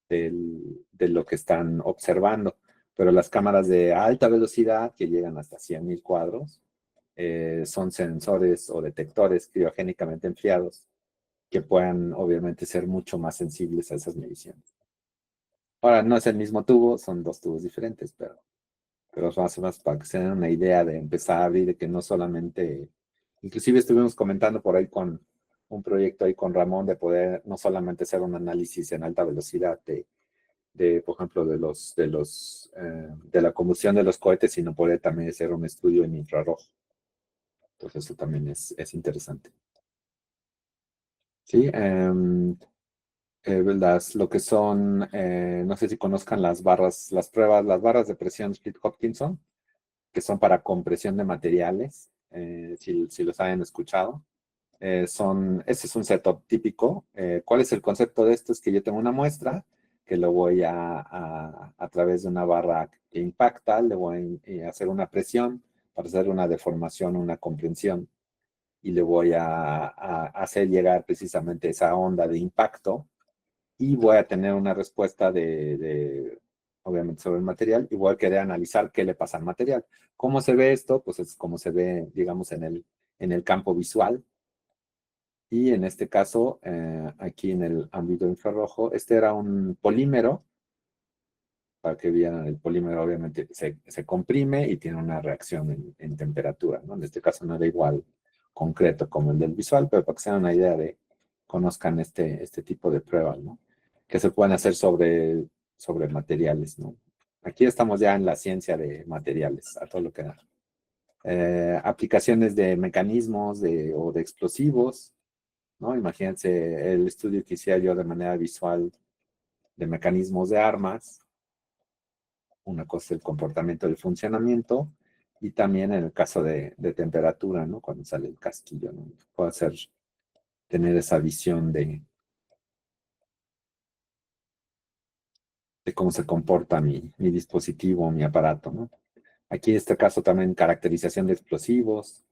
S2: de lo que están observando. Pero las cámaras de alta velocidad, que llegan hasta 100.000 cuadros, son sensores o detectores criogénicamente enfriados que puedan obviamente ser mucho más sensibles a esas mediciones. Ahora, no es el mismo tubo, son dos tubos diferentes, pero más o menos para que se den una idea de empezar a abrir, de que no solamente, inclusive estuvimos comentando por ahí con un proyecto ahí con Ramón, de poder no solamente hacer un análisis en alta velocidad por ejemplo, de la combustión de los cohetes, sino poder también hacer un estudio en infrarrojo. Entonces eso también es interesante. Sí, lo que son, no sé si conozcan las barras de presión Smith-Hopkinson, que son para compresión de materiales, si los hayan escuchado. Ese es un setup típico. ¿Cuál es el concepto de esto? Es que yo tengo una muestra que lo voy a través de una barra que impacta, le voy a hacer una presión para hacer una deformación, una comprensión, y le voy a hacer llegar precisamente esa onda de impacto, y voy a tener una respuesta obviamente, sobre el material, y voy a querer analizar qué le pasa al material. ¿Cómo se ve esto? Pues es como se ve, digamos, en el campo visual. Y en este caso, aquí en el ámbito infrarrojo, este era un polímero. Para que vieran, el polímero obviamente se comprime y tiene una reacción en temperatura, ¿no? En este caso no era igual concreto como el del visual, pero para que se den una idea conozcan este tipo de pruebas, ¿no? Que se pueden hacer sobre materiales, ¿no? Aquí estamos ya en la ciencia de materiales, a todo lo que da. Aplicaciones de mecanismos o de explosivos, ¿no? Imagínense el estudio que hiciera yo de manera visual de mecanismos de armas. Una cosa es el comportamiento del funcionamiento, y también en el caso de temperatura, ¿no? Cuando sale el casquillo, ¿no? Puedo tener esa visión de cómo se comporta mi dispositivo, mi aparato, ¿no? Aquí en este caso también caracterización de explosivos.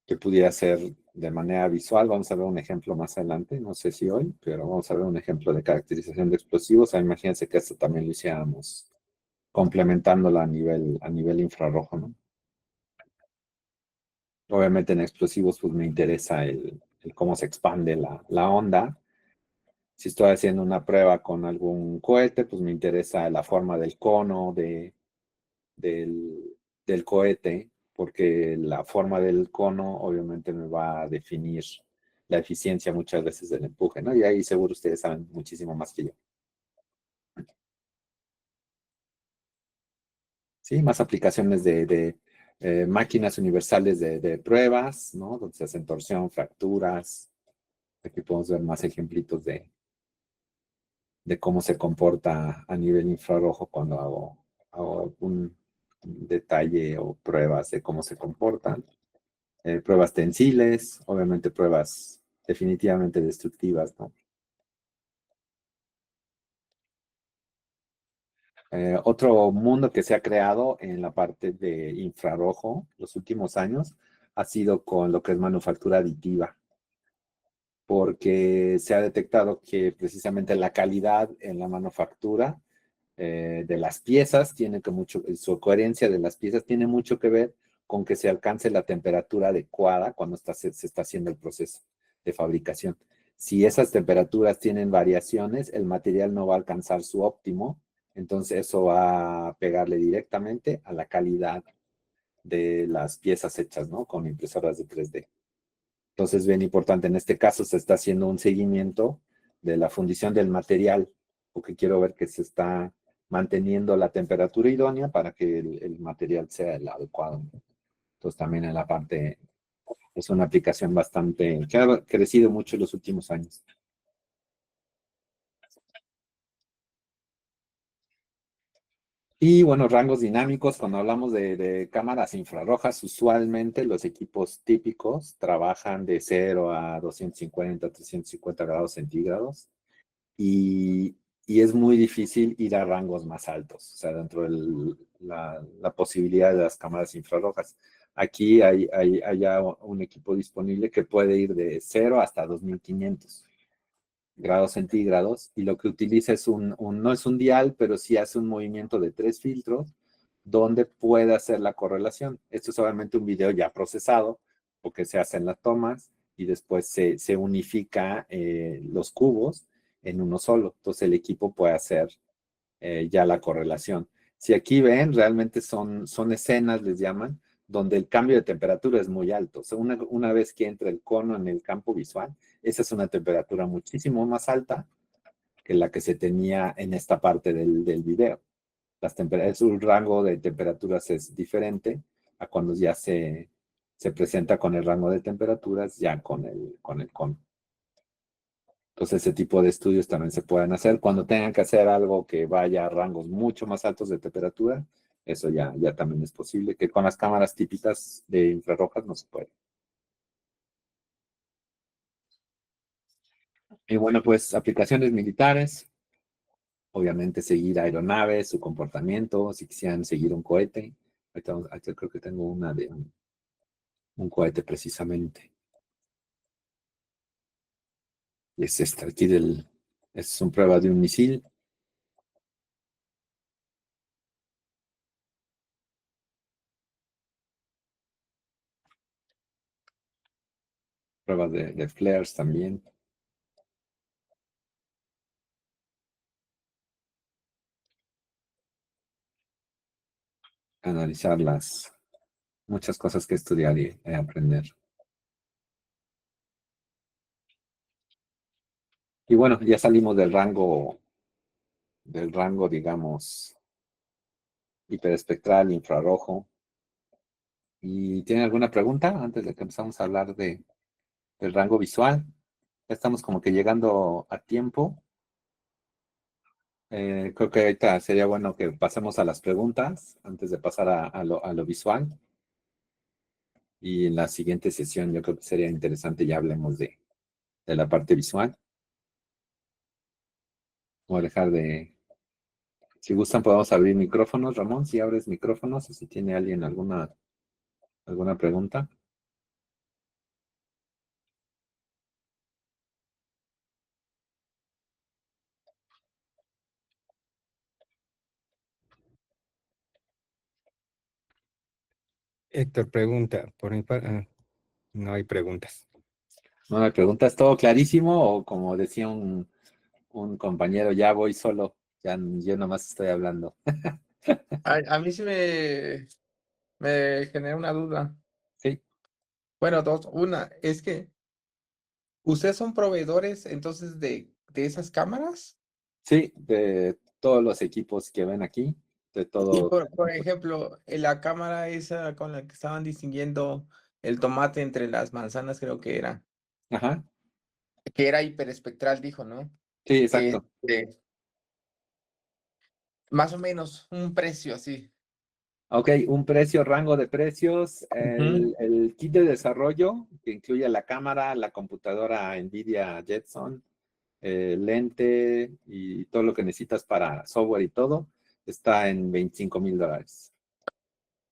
S2: que pudiera ser de manera visual. Vamos a ver un ejemplo más adelante, no sé si hoy, pero vamos a ver un ejemplo de caracterización de explosivos. Imagínense que esto también lo hiciéramos complementándola a nivel infrarrojo, ¿no? Obviamente en explosivos pues me interesa el cómo se expande la onda. Si estoy haciendo una prueba con algún cohete, pues me interesa la forma del cono del cohete, porque la forma del cono obviamente me va a definir la eficiencia muchas veces del empuje, ¿no? Y ahí seguro ustedes saben muchísimo más que yo. Sí, más aplicaciones de máquinas universales de pruebas, ¿no? Donde se hacen torsión, fracturas. Aquí podemos ver más ejemplitos de cómo se comporta a nivel infrarrojo cuando hago un detalle o pruebas de cómo se comportan. Pruebas tensiles, obviamente pruebas definitivamente destructivas, ¿no? Otro mundo que se ha creado en la parte de infrarrojo los últimos años ha sido con lo que es manufactura aditiva, porque se ha detectado que precisamente la calidad en la manufactura de las piezas tiene que mucho, su coherencia de las piezas tiene mucho que ver con que se alcance la temperatura adecuada cuando se está haciendo el proceso de fabricación. Si esas temperaturas tienen variaciones, el material no va a alcanzar su óptimo, entonces eso va a pegarle directamente a la calidad de las piezas hechas, ¿no? Con impresoras de 3D. Entonces, bien importante, en este caso se está haciendo un seguimiento de la fundición del material, porque quiero ver que se está manteniendo la temperatura idónea para que el material sea el adecuado. Entonces, también en la parte, es una aplicación bastante, que ha crecido mucho en los últimos años. Y bueno, rangos dinámicos, cuando hablamos de cámaras infrarrojas, usualmente los equipos típicos trabajan de 0 a 250, 350 grados centígrados. Y, y es muy difícil ir a rangos más altos, o sea, dentro de la posibilidad de las cámaras infrarrojas. Aquí hay ya un equipo disponible que puede ir de 0 hasta 2500 grados centígrados y lo que utiliza es no es un dial, pero sí hace un movimiento de 3 filtros donde puede hacer la correlación. Esto es obviamente un video ya procesado porque se hacen las tomas y después se unifica los cubos en uno solo. Entonces el equipo puede hacer ya la correlación. Si aquí ven, realmente son escenas, les llaman, donde el cambio de temperatura es muy alto. O sea, una vez que entra el cono en el campo visual, esa es una temperatura muchísimo más alta que la que se tenía en esta parte del video. El rango de temperaturas es diferente a cuando ya se presenta con el rango de temperaturas ya con el cono. Entonces, ese tipo de estudios también se pueden hacer. Cuando tengan que hacer algo que vaya a rangos mucho más altos de temperatura, eso ya también es posible, que con las cámaras típicas de infrarrojas no se puede. Y bueno, pues aplicaciones militares, obviamente seguir aeronaves, su comportamiento, si quisieran seguir un cohete. Ahorita creo que tengo una de un cohete precisamente. Y es esta, aquí es una prueba de un misil. Pruebas de flares también. Analizar muchas cosas que estudiar y aprender. Y bueno, ya salimos del rango, digamos, hiperespectral, infrarrojo. ¿Y tienen alguna pregunta antes de que empezamos a hablar del rango visual? Ya estamos como que llegando a tiempo. Creo que ahorita sería bueno que pasemos a las preguntas antes de pasar a lo visual. Y en la siguiente sesión yo creo que sería interesante ya hablemos de la parte visual. Voy a dejar si gustan podemos abrir micrófonos. Ramón, si abres micrófonos o si tiene alguien alguna pregunta.
S1: Héctor pregunta, no hay preguntas.
S2: No me preguntas, ¿todo clarísimo? O como decía un compañero, ya voy solo, ya yo nomás estoy hablando.
S3: A mí sí me genera una duda.
S2: Sí,
S3: Bueno, dos. Una, es que ¿ustedes son proveedores entonces de esas cámaras?
S2: sí, de todos los equipos que ven aquí, de
S3: Y
S2: todo.
S3: por ejemplo, en la cámara esa con la que estaban distinguiendo el tomate entre las manzanas, creo
S2: Ajá,
S3: que era hiperespectral, dijo, ¿no?
S2: sí, exacto.
S3: Este, más o menos un precio así.
S2: Ok, un precio, rango de precios,
S3: Ujú.
S2: el kit de desarrollo, que incluye la cámara, la computadora NVIDIA Jetson, lente y todo lo que necesitas para software y todo, está en $25,000.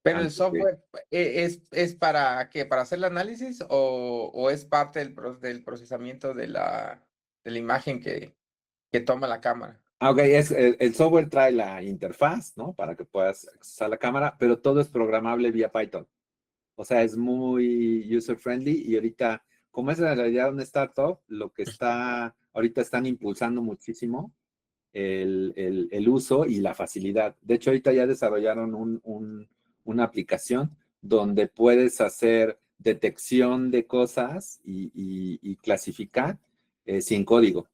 S3: Pero el
S2: Antes de-
S3: software es para qué, para hacer el análisis o es parte del procesamiento de la imagen que toma la cámara.
S2: Ok, el software trae la interfaz, ¿no? Para que puedas accesar la cámara, pero todo es programable vía Python. O sea, es muy user friendly y ahorita, como es en realidad una startup, lo que ahorita están impulsando muchísimo el uso y la facilidad. De hecho, ahorita ya desarrollaron una aplicación donde puedes hacer detección de cosas y clasificar sin código.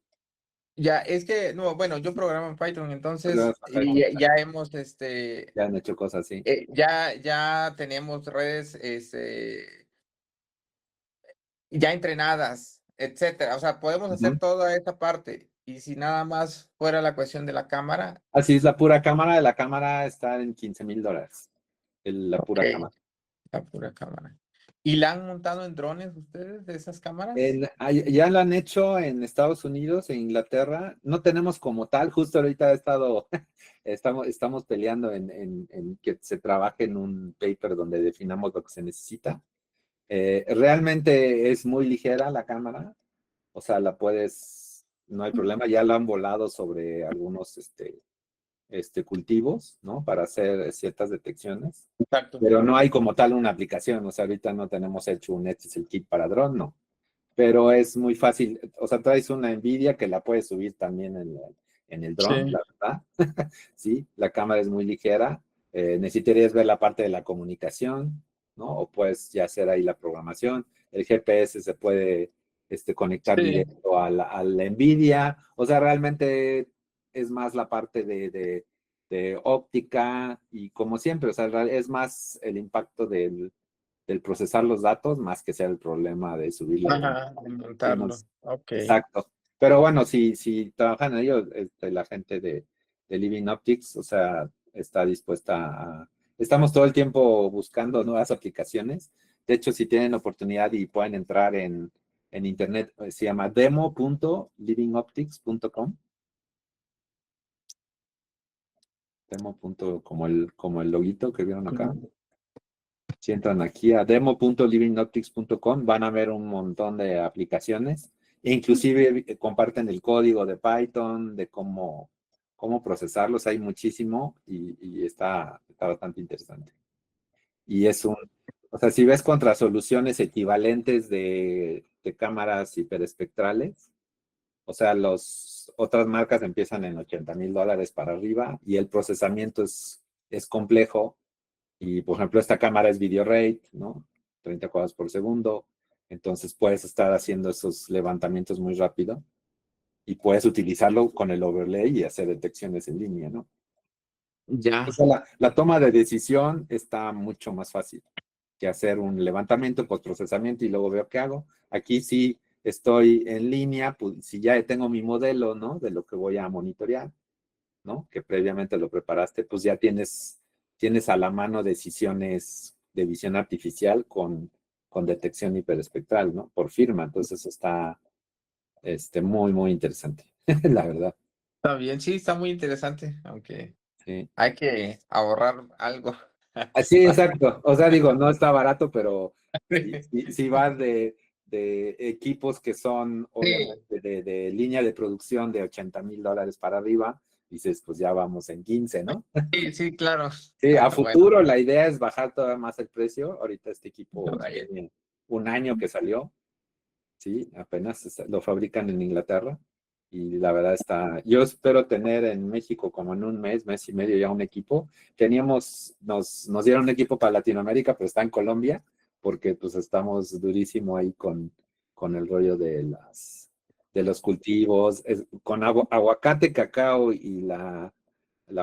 S3: Ya, es que, no, bueno, yo programo en Python,
S2: Programas
S3: entonces,
S2: con
S3: y
S2: Python,
S3: ya hemos,
S2: ya han hecho cosas así.
S3: ya tenemos redes, ya entrenadas, etcétera. O sea, podemos hacer
S2: Ujú.
S3: toda esta parte. Y si nada más fuera la cuestión de la cámara,
S2: Así es la pura cámara. La cámara está en $15,000. La
S3: ok,
S2: pura cámara.
S3: la pura cámara. ¿Y la han montado en drones ustedes de esas cámaras?
S2: Ya lo han hecho en Estados Unidos, en Inglaterra. No tenemos como tal, justo ahorita estamos peleando en que se trabaje en un paper donde definamos lo que se necesita. Realmente es muy ligera la cámara, o sea, no hay problema, ya la han volado sobre algunos cultivos, ¿no? Para hacer ciertas detecciones,
S3: Exacto.
S2: pero no hay como tal una aplicación, o sea, ahorita no tenemos hecho un el kit para dron, no, pero es muy fácil. O sea, traes una NVIDIA que la puedes subir también en el dron,
S3: Sí,
S2: la verdad. Sí, la cámara es muy ligera. Necesitarías ver la parte de la comunicación, ¿no? O puedes ya hacer ahí la programación. El GPS se puede conectar
S3: sí,
S2: directo a la NVIDIA. O sea, realmente es más la parte de óptica y como siempre, o sea, es más el impacto del procesar los datos más que sea el problema de subirla y
S3: ajá, de
S2: sí,
S3: montarlo. Ok.
S2: exacto. Pero bueno, si trabajan en ello, la gente de Living Optics, o sea, está dispuesta Estamos todo el tiempo buscando nuevas aplicaciones. De hecho, si tienen oportunidad y pueden entrar en internet, se llama demo.livingoptics.com. Como el loguito que vieron acá. Si entran aquí a demo.livingoptics.com, van a ver un montón de aplicaciones. Inclusive comparten el código de Python, de cómo procesarlos. Hay muchísimo y está bastante interesante. Y o sea, si ves contra soluciones equivalentes de cámaras hiperespectrales, o sea, otras marcas empiezan en $80,000 para arriba y el procesamiento es complejo y, por ejemplo, esta cámara es video rate, ¿no? 30 cuadros por segundo. Entonces puedes estar haciendo esos levantamientos muy rápido y puedes utilizarlo con el overlay y hacer detecciones en línea, ¿no? O
S3: Ya.
S2: sea, la toma de decisión está mucho más fácil que hacer un levantamiento, postprocesamiento y luego veo qué hago. Aquí sí estoy en línea, pues, si ya tengo mi modelo, ¿no? De lo que voy a monitorear, ¿no? Que previamente lo preparaste, pues ya tienes a la mano decisiones de visión artificial con detección hiperespectral, ¿no? Por firma. Entonces está muy, muy interesante, la verdad.
S3: Está bien, sí, está muy interesante, aunque
S2: Sí.
S3: hay que ahorrar algo.
S2: Así, exacto. O sea, digo, no está barato, pero si vas de equipos que son
S3: Sí,
S2: obviamente de línea de producción de $80,000 para arriba, dices, pues ya vamos en 15, ¿no?
S3: Sí, sí, claro.
S2: Sí, a
S3: Bueno,
S2: futuro la idea es bajar todavía más el precio. Ahorita este equipo
S3: vaya.
S2: tiene un año que salió, sí, apenas lo fabrican en Inglaterra. Y la verdad yo espero tener en México como en un mes y medio ya un equipo. Nos dieron un equipo para Latinoamérica, pero está en Colombia, porque pues estamos durísimo ahí con el rollo de los cultivos, con aguacate, cacao y la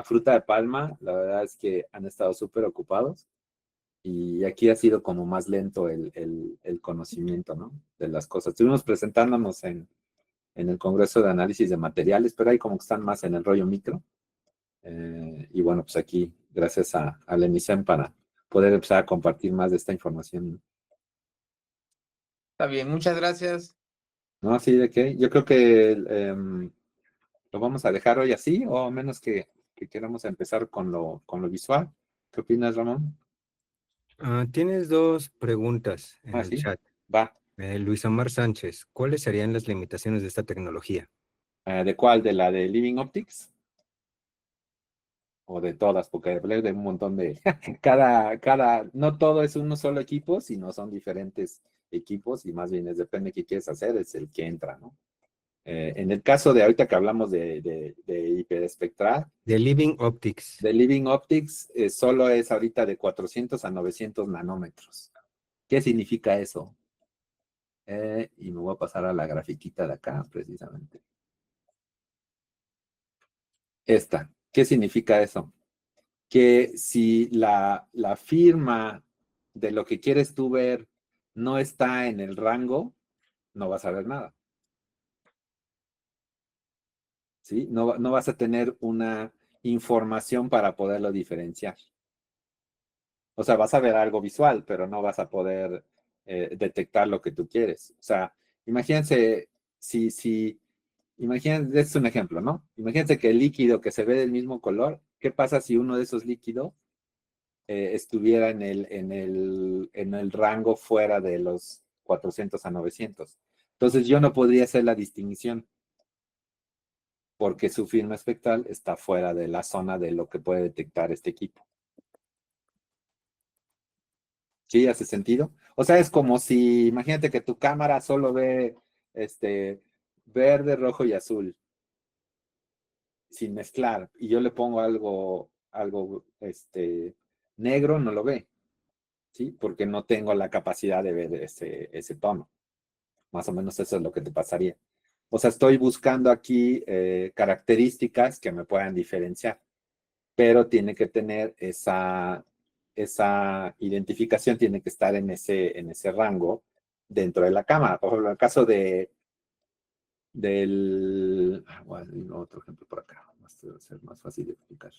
S2: fruta de palma. La verdad es que han estado súper ocupados y aquí ha sido como más lento el conocimiento, ¿no? De las cosas. Estuvimos presentándonos en el Congreso de Análisis de Materiales, pero ahí como que están más en el rollo micro. Y bueno, pues aquí, gracias a la ENICEM para poder empezar a compartir más de esta información.
S3: Está bien, muchas gracias.
S2: ¿No? Así de que yo creo que lo vamos a dejar hoy así, o a menos que queramos empezar con lo visual. ¿Qué opinas, Ramón?
S1: Tienes dos preguntas en
S2: Ah,
S1: el
S2: sí,
S1: chat.
S2: va.
S1: Luis Omar Sánchez, ¿cuáles serían las limitaciones de esta tecnología?
S2: ¿De cuál? ¿De la de Living Optics? O de todas, porque hablé de un montón de, no todo es uno solo equipo, sino son diferentes equipos y más bien depende de qué quieres hacer, es el que entra, ¿no? En el caso de ahorita que hablamos de hiperespectral,
S1: De Living Optics.
S2: de Living Optics, solo es ahorita de 400 a 900 nanómetros. ¿Qué significa eso? Y me voy a pasar a la grafiquita de acá, precisamente. Esta. ¿Qué significa eso? Que si la firma de lo que quieres tú ver no está en el rango, no vas a ver nada. ¿Sí? No vas a tener una información para poderlo diferenciar. O sea, vas a ver algo visual, pero no vas a poder detectar lo que tú quieres. O sea, imagínense, imagínense, es un ejemplo, ¿no? Imagínense que el líquido que se ve del mismo color, ¿qué pasa si uno de esos líquidos estuviera en el rango fuera de los 400 a 900? Entonces yo no podría hacer la distinción porque su firma espectral está fuera de la zona de lo que puede detectar este equipo. ¿Sí hace sentido? O sea, es como si, imagínate que tu cámara solo ve verde, rojo y azul, sin mezclar, y yo le pongo algo negro, no lo ve, ¿sí? Porque no tengo la capacidad de ver ese tono. Más o menos eso es lo que te pasaría. O sea, estoy buscando aquí características que me puedan diferenciar, pero tiene que tener esa identificación, tiene que estar en ese rango dentro de la cámara. Por ejemplo, en el caso bueno, otro ejemplo por acá, va a ser más fácil de explicar.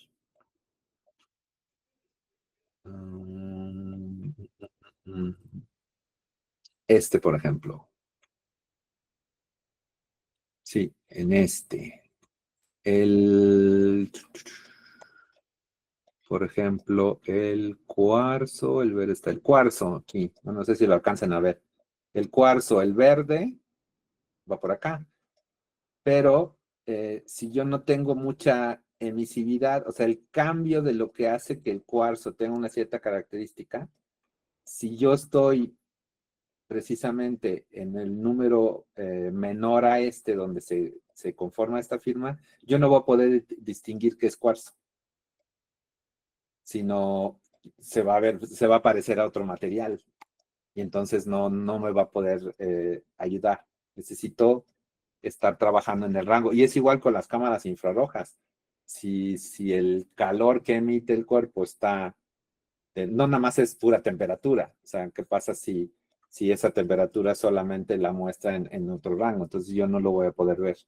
S2: Por ejemplo. Sí, en por ejemplo, el cuarzo, el verde está el cuarzo aquí. No sé si lo alcanzan a ver. El cuarzo, el verde, va por acá. Pero si yo no tengo mucha emisividad, o sea, el cambio de lo que hace que el cuarzo tenga una cierta característica, si yo estoy precisamente en el número menor a donde se conforma esta firma, yo no voy a poder distinguir qué es cuarzo, sino se va a parecer a otro material y entonces no me va a poder ayudar. Necesito estar trabajando en el rango. Y es igual con las cámaras infrarrojas. Si el calor que emite el cuerpo está, no nada más es pura temperatura. O sea, ¿qué pasa si esa temperatura solamente la muestra en otro rango? Entonces yo no lo voy a poder ver.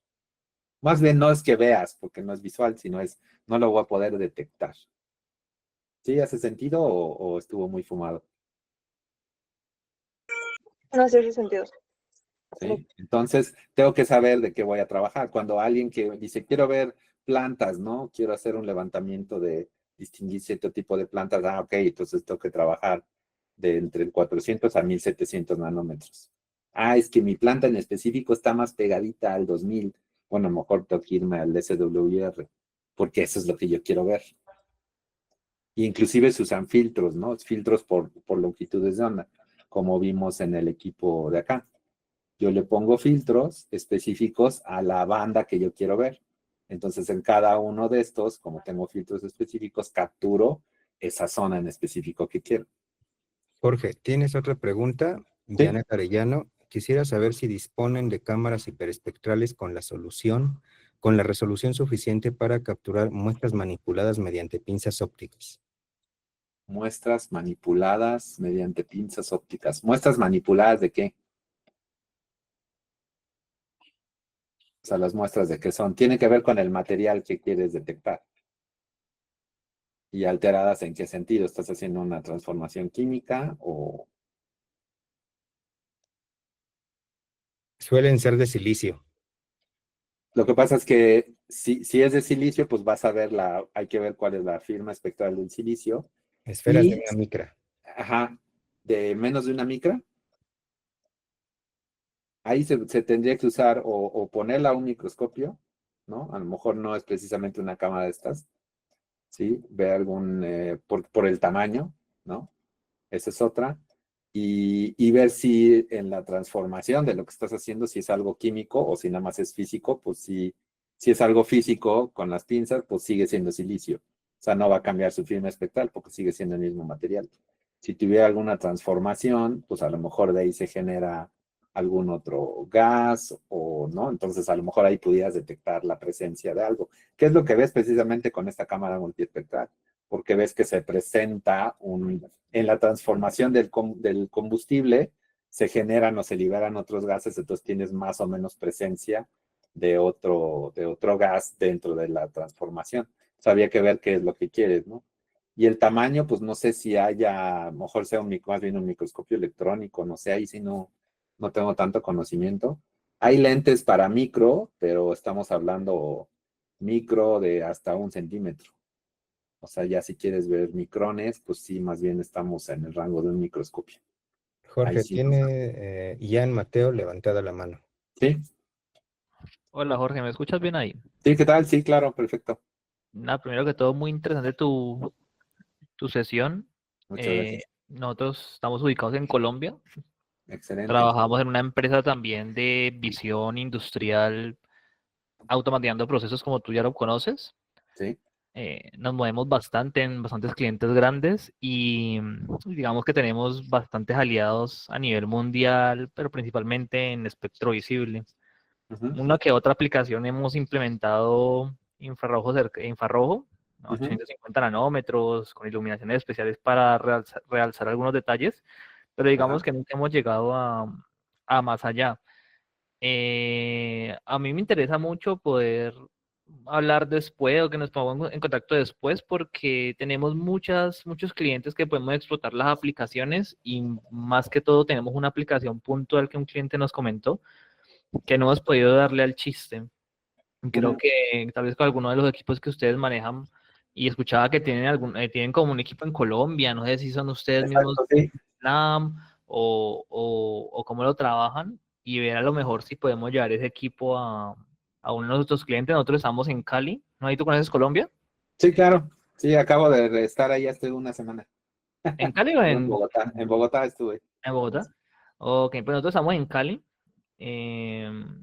S2: Más bien no es que veas, porque no es visual, sino no lo voy a poder detectar. ¿Sí hace sentido o estuvo muy fumado?
S4: No hace sentido.
S2: ¿Sí? Entonces, tengo que saber de qué voy a trabajar. Cuando alguien que dice, quiero ver plantas, ¿no? Quiero hacer un levantamiento de distinguir cierto tipo de plantas. Ok, entonces tengo que trabajar de entre 400 a 1700 nanómetros. Es que mi planta en específico está más pegadita al 2000. Bueno, a lo mejor tengo que irme al SWR. porque eso es lo que yo quiero ver. Y inclusive se usan filtros, ¿no? Filtros por longitudes de onda, como vimos en el equipo de acá. Yo le pongo filtros específicos a la banda que yo quiero ver. Entonces, en cada uno de estos, como tengo filtros específicos, capturo esa zona en específico que quiero.
S1: Jorge, ¿tienes otra pregunta?
S2: Sí.
S1: Diana Arellano, quisiera saber si disponen de cámaras hiperespectrales con la resolución suficiente para capturar muestras manipuladas mediante pinzas ópticas.
S2: Muestras manipuladas mediante pinzas ópticas. ¿Muestras manipuladas de qué? O sea, las muestras de qué son. Tiene que ver con el material que quieres detectar. ¿Y alteradas en qué sentido? ¿Estás haciendo una transformación química o...?
S1: Suelen ser de silicio.
S2: Lo que pasa es que si es de silicio, pues vas a ver hay que ver cuál es la firma espectral del silicio.
S1: Esferas de una micra.
S2: Ajá, de menos de una micra. Ahí se tendría que usar o ponerla a un microscopio, ¿no? A lo mejor no es precisamente una cámara de estas, ¿sí? Ver por el tamaño, ¿no? Esa es otra. Y ver si en la transformación de lo que estás haciendo, si es algo químico o si nada más es físico, pues si es algo físico con las pinzas, pues sigue siendo silicio. O sea, no va a cambiar su firma espectral porque sigue siendo el mismo material. Si tuviera alguna transformación, pues a lo mejor de ahí se genera algún otro gas o no, entonces a lo mejor ahí pudieras detectar la presencia de algo. ¿Qué es lo que ves precisamente con esta cámara multiespectral? Porque ves que se presenta en la transformación del combustible, se generan o se liberan otros gases, entonces tienes más o menos presencia de otro gas dentro de la transformación. O sea, había que ver qué es lo que quieres, ¿no? Y el tamaño, pues no sé si haya, a lo mejor sea más bien un microscopio electrónico, no sé, ahí sí no tengo tanto conocimiento. Hay lentes para micro, pero estamos hablando micro de hasta 1 centímetro. O sea, ya si quieres ver micrones, pues sí, más bien estamos en el rango de un microscopio. Ahí
S1: Jorge,
S2: sí.
S1: tiene Ian Mateo levantada la mano.
S2: Sí,
S4: Hola Jorge, ¿me escuchas bien ahí?
S2: sí, ¿qué tal? Sí, claro, perfecto.
S4: Nada, primero que todo, muy interesante tu sesión.
S2: Muchas gracias.
S4: Nosotros estamos ubicados en Colombia.
S2: Excelente.
S4: Trabajamos en una empresa también de visión industrial, automatizando procesos como tú ya lo conoces.
S2: Sí.
S4: Nos movemos bastante en bastantes clientes grandes y digamos que tenemos bastantes aliados a nivel mundial, pero principalmente en espectro visible.
S2: Ujú,
S4: Una que otra aplicación hemos implementado infrarrojo, a
S2: ujú,
S4: 850 nanómetros, con iluminaciones especiales para realzar algunos detalles, pero digamos
S2: ajá.
S4: que nunca hemos llegado a más allá. A mí me interesa mucho poder hablar después o que nos pongamos en contacto después porque tenemos muchos clientes que podemos explotar las aplicaciones y más que todo tenemos una aplicación puntual que un cliente nos comentó que no hemos podido darle al chiste. Creo
S2: Ujú.
S4: que tal vez con alguno de los equipos que ustedes manejan y escuchaba que tienen como un equipo en Colombia, no sé si son ustedes mismos
S2: Exacto, sí.
S4: Vietnam o cómo lo trabajan y ver a lo mejor si podemos llevar ese equipo a uno de nuestros clientes. Nosotros estamos en Cali, ¿no? ¿Ahí tú conoces Colombia?
S2: Sí, claro. Sí, acabo de estar ahí hace una semana.
S4: ¿En Cali o
S2: Estuve en Bogotá. En Bogotá estuve.
S4: en Bogotá? Ok, pues nosotros estamos en Cali. Y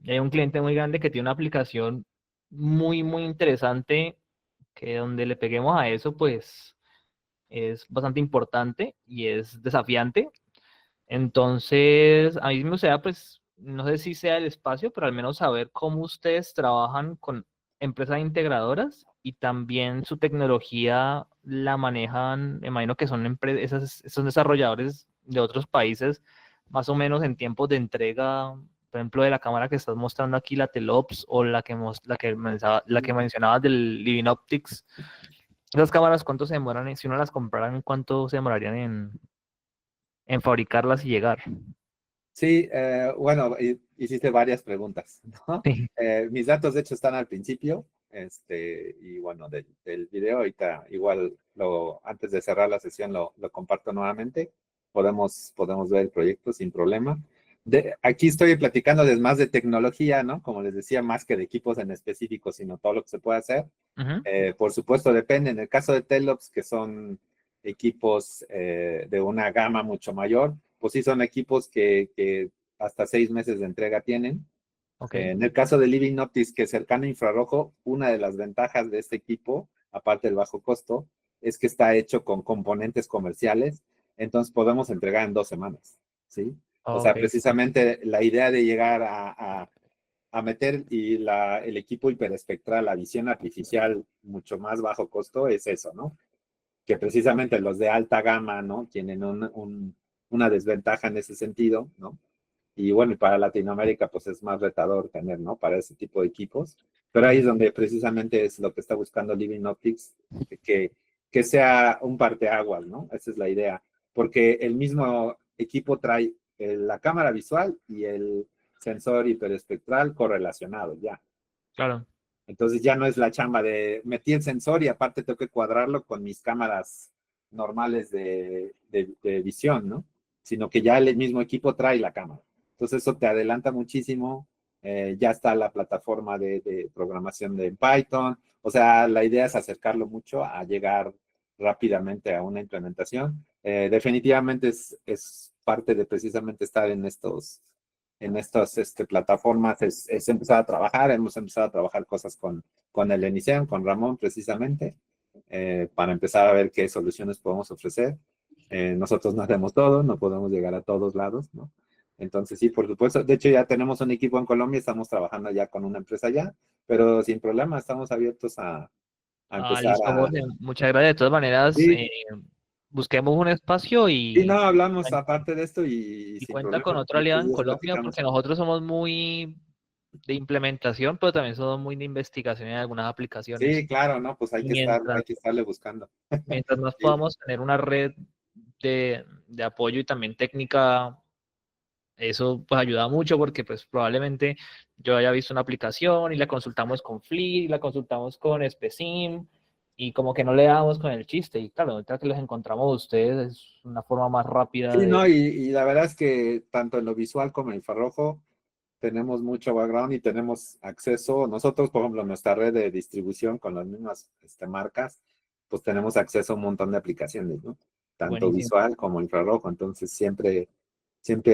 S4: hay un cliente muy grande que tiene una aplicación muy interesante que donde le peguemos a eso, pues es bastante importante y es desafiante. Entonces, a mí me gustaría, pues, no sé si sea el espacio, pero al menos saber cómo ustedes trabajan con empresas integradoras y también su tecnología la manejan, me imagino que son esos desarrolladores de otros países, más o menos en tiempos de entrega, por ejemplo, de la cámara que estás mostrando aquí, la Telops, o la que mencionabas del Living Optics. Esas cámaras, ¿cuánto se demoran? Si uno las compraran, ¿cuánto se demorarían en fabricarlas y llegar?
S2: Sí, bueno, hiciste varias preguntas, ¿no?
S4: Sí.
S2: Mis datos, de hecho, están al principio, y bueno, del video, ahorita igual antes de cerrar la sesión lo comparto nuevamente. Podemos ver el proyecto sin problema. Aquí estoy platicando más de tecnología, ¿no? Como les decía, más que de equipos en específico, sino todo lo que se puede hacer.
S4: Ujú.
S2: Por supuesto, depende. En el caso de Telops, que son equipos de una gama mucho mayor, pues sí son equipos que hasta 6 meses de entrega tienen.
S4: Ok.
S2: En el caso de Living Optics, que es cercano a infrarrojo, una de las ventajas de este equipo, aparte del bajo costo, es que está hecho con componentes comerciales, entonces podemos entregar en 2 semanas, ¿sí? O sea,
S4: Ok.
S2: precisamente la idea de llegar a meter el equipo hiperespectral, la visión artificial mucho más bajo costo, es eso, ¿no? Que precisamente los de alta gama, ¿no? Tienen una desventaja en ese sentido, ¿no? Y bueno, y para Latinoamérica, pues es más retador tener, ¿no? Para ese tipo de equipos. Pero ahí es donde precisamente es lo que está buscando Living Optics, que, que sea un parteaguas, ¿no? Esa es la idea. Porque el mismo equipo trae la cámara visual y el sensor hiperespectral correlacionados ya.
S4: Claro.
S2: Entonces ya no es la chamba de metí el sensor y aparte tengo que cuadrarlo con mis cámaras normales de visión, ¿no? Sino que ya el mismo equipo trae la cámara. Entonces eso te adelanta muchísimo. Ya está la plataforma de programación de Python. O sea, la idea es acercarlo mucho a llegar rápidamente a una implementación. Definitivamente es parte de precisamente estar en estas plataformas es empezar a trabajar, hemos empezado a trabajar cosas con el ENICEM, con Ramón precisamente, para empezar a ver qué soluciones podemos ofrecer. Nosotros no hacemos todo, no podemos llegar a todos lados, ¿no? Entonces sí, por supuesto, de hecho ya tenemos un equipo en Colombia, estamos trabajando ya con una empresa allá, pero sin problema estamos abiertos a empezar
S4: Listo,
S2: a...
S4: Jorge. Muchas gracias. De todas maneras,
S2: Sí,
S4: busquemos un espacio
S2: sí, no, hablamos aparte de esto y
S4: y
S2: sin
S4: cuenta con
S2: problema,
S4: otro
S2: en
S4: aliado
S2: estos
S4: en
S2: días
S4: Colombia,
S2: platicamos.
S4: porque nosotros somos muy de implementación, pero también somos muy de investigación en algunas
S2: Sí,
S4: aplicaciones.
S2: claro, no, pues
S4: Y
S2: hay que estarle buscando.
S4: mientras más
S2: Sí,
S4: podamos tener una red de apoyo y también técnica, eso pues ayuda mucho porque pues probablemente yo haya visto una aplicación y la consultamos con Fleet, y la consultamos con Specim y como que no le damos con el chiste. Y claro, ahorita que los encontramos a ustedes es una forma más rápida
S2: sí,
S4: de...
S2: no, y la verdad es que tanto en lo visual como en infrarrojo tenemos mucho background y tenemos acceso. Nosotros, por ejemplo, en nuestra red de distribución con las mismas marcas, pues tenemos acceso a un montón de aplicaciones, ¿no? Tanto
S4: Buenísimo.
S2: visual como infrarrojo. Entonces, siempre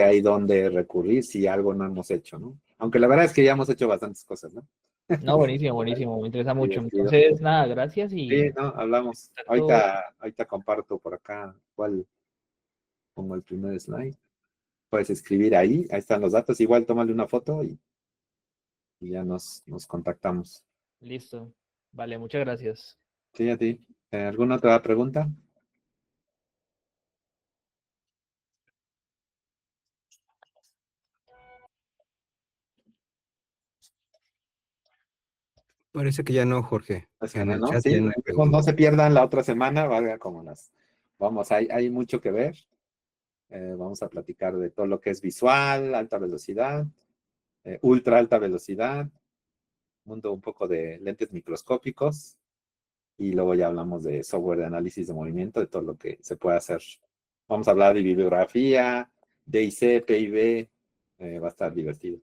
S2: hay donde recurrir si algo no hemos hecho, ¿no? Aunque la verdad es que ya hemos hecho bastantes cosas, ¿no?
S4: No, buenísimo, buenísimo, me interesa mucho.
S2: Divertido.
S4: Entonces, nada, gracias
S2: Sí,
S4: y
S2: no, hablamos.
S4: contacto.
S2: Ahorita comparto por acá cuál pongo el primer slide. Puedes escribir ahí están los datos. Igual tómale una foto y ya nos contactamos.
S4: Listo. Vale, muchas gracias.
S2: Sí, a ti. ¿Alguna otra pregunta?
S1: Parece que ya no, Jorge.
S2: Pues,
S1: En el
S2: ¿no?
S1: chat ya
S2: Sí,
S1: no hay
S2: no
S1: preguntas.
S2: se pierdan la otra semana, valga como las. Vamos, hay mucho que ver. Vamos a platicar de todo lo que es visual, alta velocidad, ultra alta velocidad, mundo un poco de lentes microscópicos y luego ya hablamos de software de análisis de movimiento, de todo lo que se puede hacer. Vamos a hablar de bibliografía, DIC, PIB, va a estar divertido.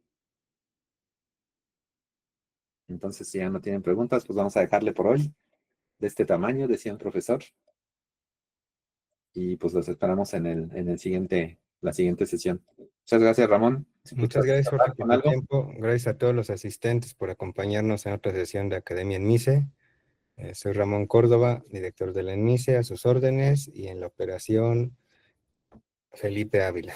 S2: Entonces, si ya no tienen preguntas, pues vamos a dejarle por hoy de este tamaño, decía un profesor. Y pues los esperamos en la siguiente sesión. Muchas gracias, Ramón. Si
S1: Muchas
S2: gustas
S1: gracias, Jorge,
S2: hablar
S1: por
S2: con
S1: tu
S2: algo.
S1: tiempo. Gracias a todos los asistentes por acompañarnos en otra sesión de Academia en MICE. Soy Ramón Córdoba, director de la ENMICE, a sus órdenes, y en la operación, Felipe Ávila.